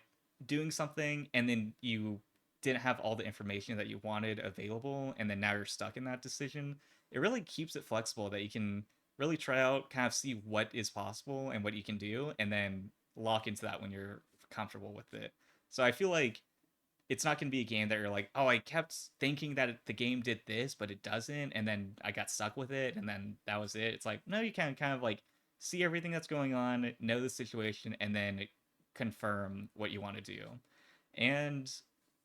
doing something and then you didn't have all the information that you wanted available, and then now you're stuck in that decision. It really keeps it flexible that you can really try out, kind of see what is possible and what you can do, and then lock into that when you're comfortable with it. So I feel like it's not going to be a game that you're like, oh, I kept thinking that the game did this, but it doesn't, and then I got stuck with it, and then that was it. It's like, no, you can kind of like see everything that's going on, know the situation, and then confirm what you want to do. And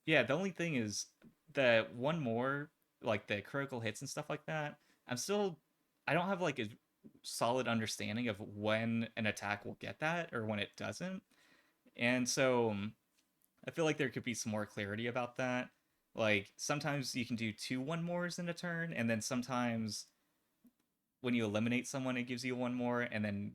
yeah, the only thing is that one more, like the critical hits and stuff like that, I'm still, I don't have like a solid understanding of when an attack will get that or when it doesn't. And so I feel like there could be some more clarity about that. Like sometimes you can do two one mores in a turn, and then sometimes when you eliminate someone, it gives you one more, and then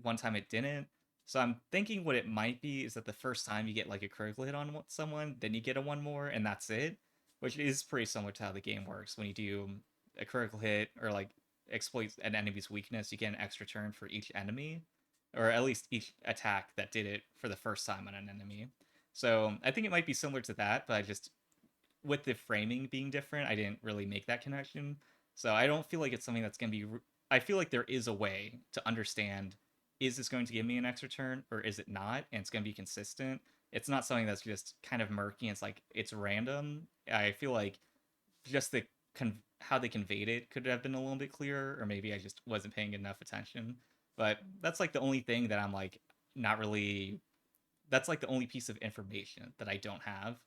one time it didn't. So I'm thinking what it might be is that the first time you get like a critical hit on someone, then you get a one more, and that's it, which is pretty similar to how the game works. When you do a critical hit or like exploit an enemy's weakness, you get an extra turn for each enemy, or at least each attack that did it for the first time on an enemy. So I think it might be similar to that, but I just with the framing being different, I didn't really make that connection. So I don't feel like it's something that's going to be. I feel like there is a way to understand, is this going to give me an extra turn or is it not? And it's going to be consistent. It's not something that's just kind of murky. It's like it's random. I feel like just how they conveyed it could have been a little bit clearer, or maybe I just wasn't paying enough attention. But that's like the only thing that I'm like not really. That's like the only piece of information that I don't have.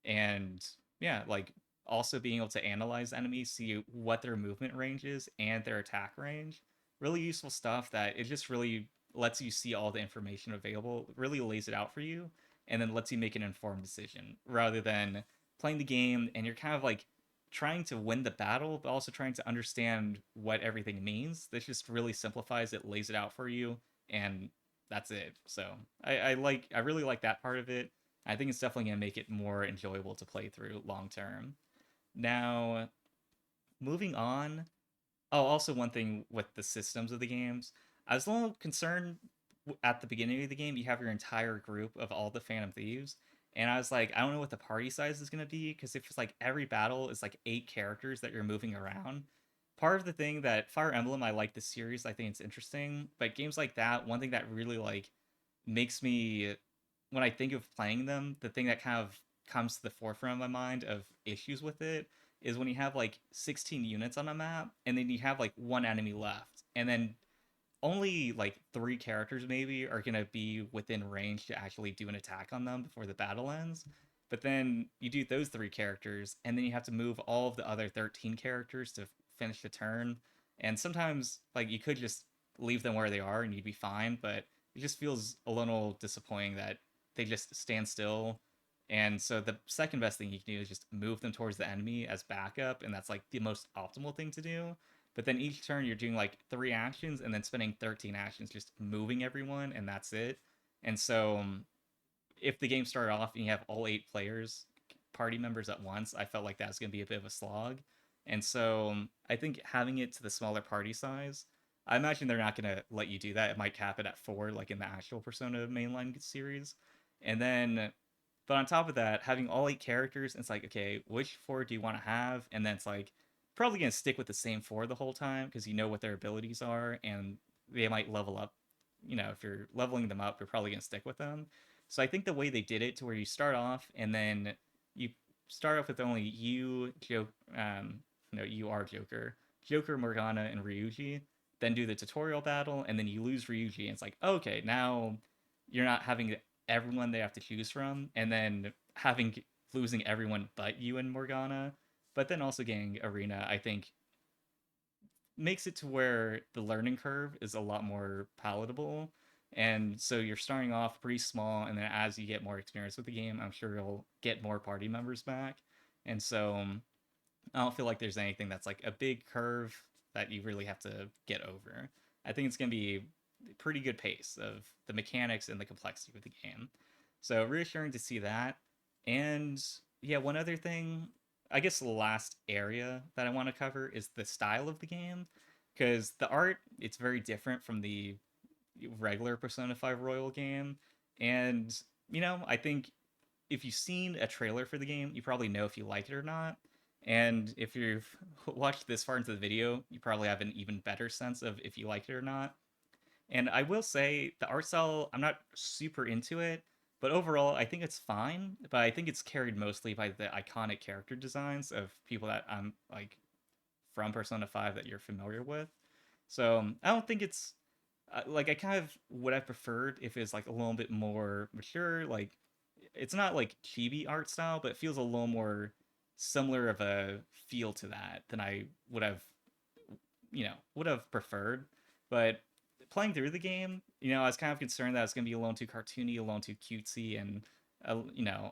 And yeah, like also being able to analyze enemies, see what their movement range is and their attack range. Really useful stuff that it just really lets you see all the information available, really lays it out for you, and then lets you make an informed decision rather than playing the game and you're kind of like trying to win the battle, but also trying to understand what everything means. This just really simplifies it, lays it out for you, and that's it. So I really like that part of it. I think it's definitely going to make it more enjoyable to play through long term. Now, moving on. Oh, also one thing with the systems of the games, I was a little concerned at the beginning of the game. You have your entire group of all the Phantom Thieves, and I was like, I don't know what the party size is going to be because if it's like every battle is like 8 characters that you're moving around. Part of the thing that Fire Emblem, I like the series, I think it's interesting, but games like that, one thing that really like makes me when I think of playing them, the thing that kind of comes to the forefront of my mind of issues with it is when you have like 16 units on a map and then you have like one enemy left and then only like 3 characters maybe are going to be within range to actually do an attack on them before the battle ends. But then you do those 3 characters and then you have to move all of the other 13 characters to finish the turn. And sometimes like you could just leave them where they are and you'd be fine, but it just feels a little disappointing that they just stand still. And so the second best thing you can do is just move them towards the enemy as backup, and that's like the most optimal thing to do. But then each turn you're doing like 3 actions and then spending 13 actions just moving everyone, and that's it. And so if the game started off and you have all 8 players, party members at once, I felt like that was going to be a bit of a slog. And so I think having it to the smaller party size, I imagine they're not going to let you do that. It might cap it at 4, like in the actual Persona mainline series. And then, but on top of that, having all 8 characters, it's like, okay, which 4 do you want to have? And then it's like, probably going to stick with the same 4 the whole time because you know what their abilities are and they might level up. You know, if you're leveling them up, you're probably going to stick with them. So I think the way they did it to where you start off and then you start off with only you, no, you are Joker, Morgana, and Ryuji, then do the tutorial battle, and then you lose Ryuji, and it's like, okay, now you're not having everyone they have to choose from, and then losing everyone but you and Morgana, but then also getting Erina, I think makes it to where the learning curve is a lot more palatable. And so you're starting off pretty small, and then as you get more experience with the game, I'm sure you'll get more party members back. And so I don't feel like there's anything that's like a big curve that you really have to get over. I think it's going to be a pretty good pace of the mechanics and the complexity of the game. So reassuring to see that. And yeah, one other thing, I guess the last area that I want to cover is the style of the game. Because the art, it's very different from the regular Persona 5 Royal game. And, I think if you've seen a trailer for the game, you probably know if you like it or not. And if you've watched this far into the video, you probably have an even better sense of if you like it or not. And I will say the art style, I'm not super into it, but overall I think it's fine. But I think it's carried mostly by the iconic character designs of people that I'm like from Persona 5 that you're familiar with. So I don't think it's like I kind of would have preferred if it's like a little bit more mature. Like it's not like chibi art style, but it feels a little more similar of a feel to that than I would have, would have preferred. But playing through the game, I was kind of concerned that it's going to be a little too cartoony, a little too cutesy, and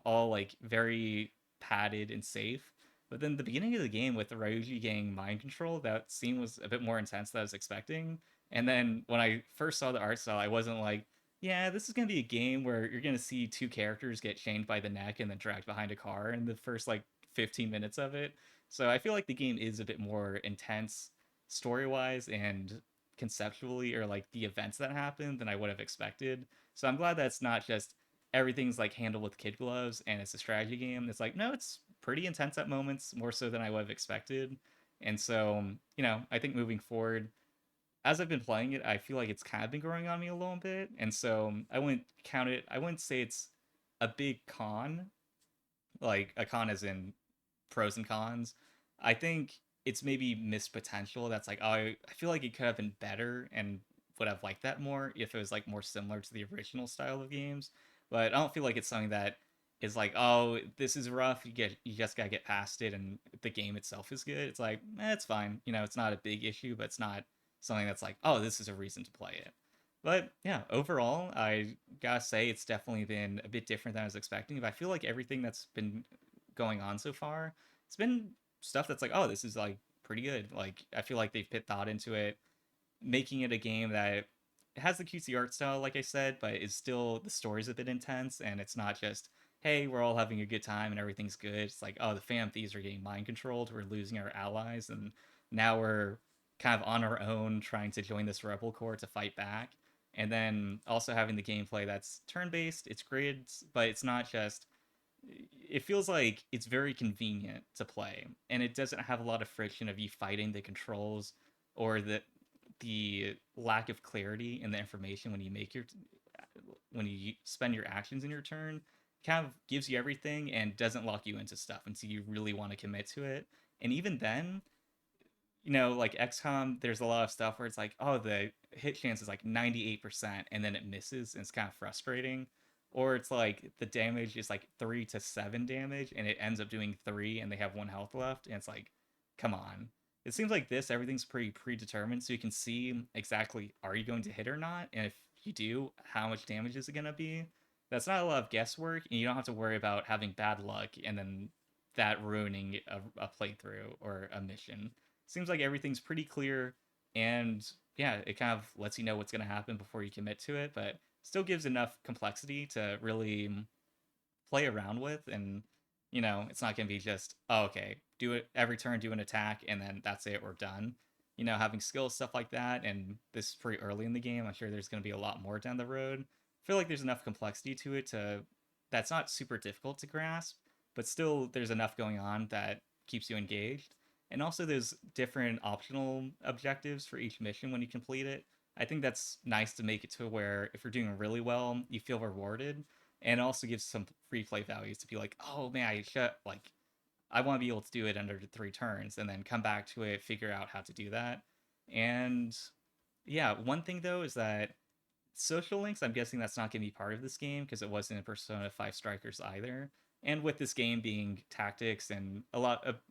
all like very padded and safe. But then the beginning of the game with the Ryuji getting mind control, that scene was a bit more intense than I was expecting. And then when I first saw the art style, I wasn't like, yeah, this is going to be a game where you're going to see two characters get chained by the neck and then dragged behind a car in the first like 15 minutes of it. So I feel like the game is a bit more intense story wise and conceptually, or like the events that happened, than I would have expected. So I'm glad that's not just everything's like handled with kid gloves and it's a strategy game. It's like, no, it's pretty intense at moments, more so than I would have expected. And so, I think moving forward, as I've been playing it, I feel like it's kind of been growing on me a little bit. And so I wouldn't count it, I wouldn't say it's a big con, like a con as in pros and cons. I think it's maybe missed potential. That's like, oh, I feel like it could have been better and would have liked that more if it was like more similar to the original style of games. But I don't feel like it's something that is like, oh, this is rough. You just gotta get past it, and the game itself is good. It's like, it's fine. It's not a big issue, but it's not something that's like, oh, this is a reason to play it. But yeah, overall, I gotta say it's definitely been a bit different than I was expecting. But I feel like everything that's been going on so far, it's been stuff that's like, oh, this is like pretty good. Like I feel like they've put thought into it, making it a game that has the cutesy art style, like I said, but is still the story's a bit intense, and it's not just, hey, we're all having a good time and everything's good. It's like, oh, the Phantom Thieves are getting mind controlled, we're losing our allies, and now we're kind of on our own trying to join this rebel corps to fight back. And then also having the gameplay that's turn based, it's great, but it's not just, it feels like it's very convenient to play, and it doesn't have a lot of friction of you fighting the controls, or the lack of clarity in the information when you make your when you spend your actions in your turn. Kind of gives you everything and doesn't lock you into stuff until you really want to commit to it. And even then, like XCOM, there's a lot of stuff where it's like, oh, the hit chance is like 98%, and then it misses, and it's kind of frustrating. Or it's like the damage is like 3 to 7 damage, and it ends up doing 3, and they have 1 health left, and it's like, come on. It seems like this, everything's pretty predetermined, so you can see exactly, are you going to hit or not? And if you do, how much damage is it going to be? That's not a lot of guesswork, and you don't have to worry about having bad luck and then that ruining a playthrough or a mission. Seems like everything's pretty clear, and yeah, it kind of lets you know what's going to happen before you commit to it, but still gives enough complexity to really play around with. And it's not going to be just, oh, okay, do it every turn, do an attack, and then that's it, we're done. Having skills, stuff like that, and this is pretty early in the game. I'm sure there's going to be a lot more down the road. I feel like there's enough complexity to it that's not super difficult to grasp, but still there's enough going on that keeps you engaged. And also there's different optional objectives for each mission when you complete it. I think that's nice to make it to where if you're doing really well, you feel rewarded, and it also gives some free play values to be like, oh man, I want to be able to do it under 3 turns, and then come back to it, figure out how to do that. And yeah, one thing though is that social links, I'm guessing that's not going to be part of this game because it wasn't in Persona 5 Strikers either. And with this game being tactics and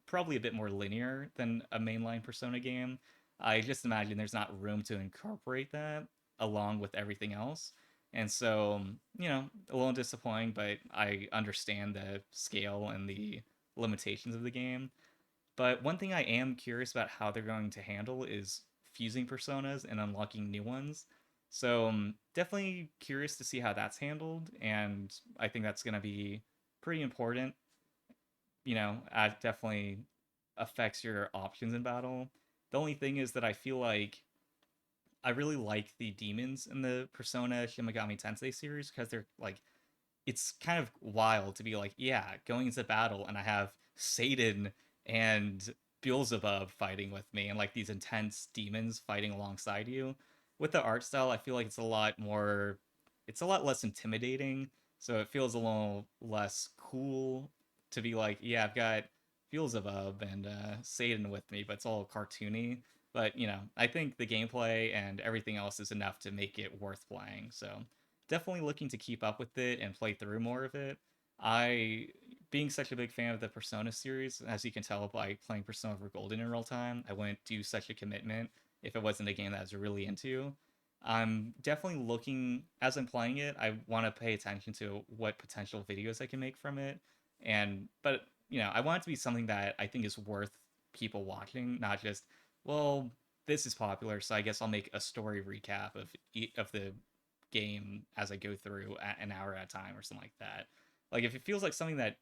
probably a bit more linear than a mainline Persona game, I just imagine there's not room to incorporate that along with everything else. And so, a little disappointing, but I understand the scale and the limitations of the game. But one thing I am curious about how they're going to handle is fusing personas and unlocking new ones. So definitely curious to see how that's handled, and I think that's going to be pretty important. It definitely affects your options in battle. The only thing is that I feel like I really like the demons in the Persona Shin Megami Tensei series, because they're like, it's kind of wild to be like, yeah, going into battle and I have Satan and Beelzebub fighting with me, and like these intense demons fighting alongside you. With the art style, I feel like it's a lot less intimidating, so it feels a little less cool to be like, yeah, I've got Beelzebub and Satan with me, but it's all cartoony. But, I think the gameplay and everything else is enough to make it worth playing. So definitely looking to keep up with it and play through more of it. I, being such a big fan of the Persona series, as you can tell by playing Persona over Golden in real time, I wouldn't do such a commitment if it wasn't a game that I was really into. I'm definitely looking, as I'm playing it, I want to pay attention to what potential videos I can make from it. But, I want it to be something that I think is worth people watching, not just, well, this is popular, so I guess I'll make a story recap of the game as I go through an hour at a time or something like that. Like if it feels like something that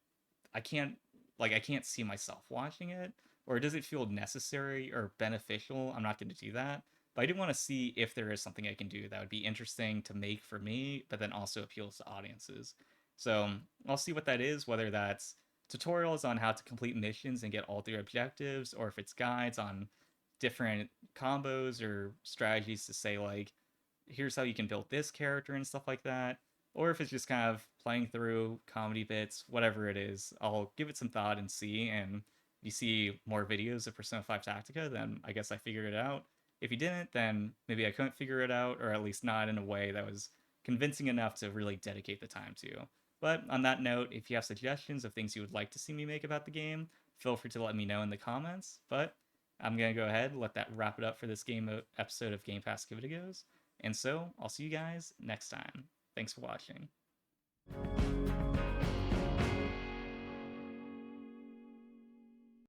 I can't I can't see myself watching it, or does it feel necessary or beneficial, I'm not going to do that. But I do want to see if there is something I can do that would be interesting to make for me, but then also appeals to audiences. So I'll see what that is, whether that's tutorials on how to complete missions and get all their objectives, or if it's guides on different combos or strategies to say like, here's how you can build this character and stuff like that. Or if it's just kind of playing through comedy bits, whatever it is, I'll give it some thought and see. And if you see more videos of Persona 5 Tactica, then I guess I figured it out. If you didn't, then maybe I couldn't figure it out, or at least not in a way that was convincing enough to really dedicate the time to. But on that note, if you have suggestions of things you would like to see me make about the game, feel free to let me know in the comments. But I'm going to go ahead and let that wrap it up for this game episode of Game Pass Give It a Goes. And so, I'll see you guys next time. Thanks for watching.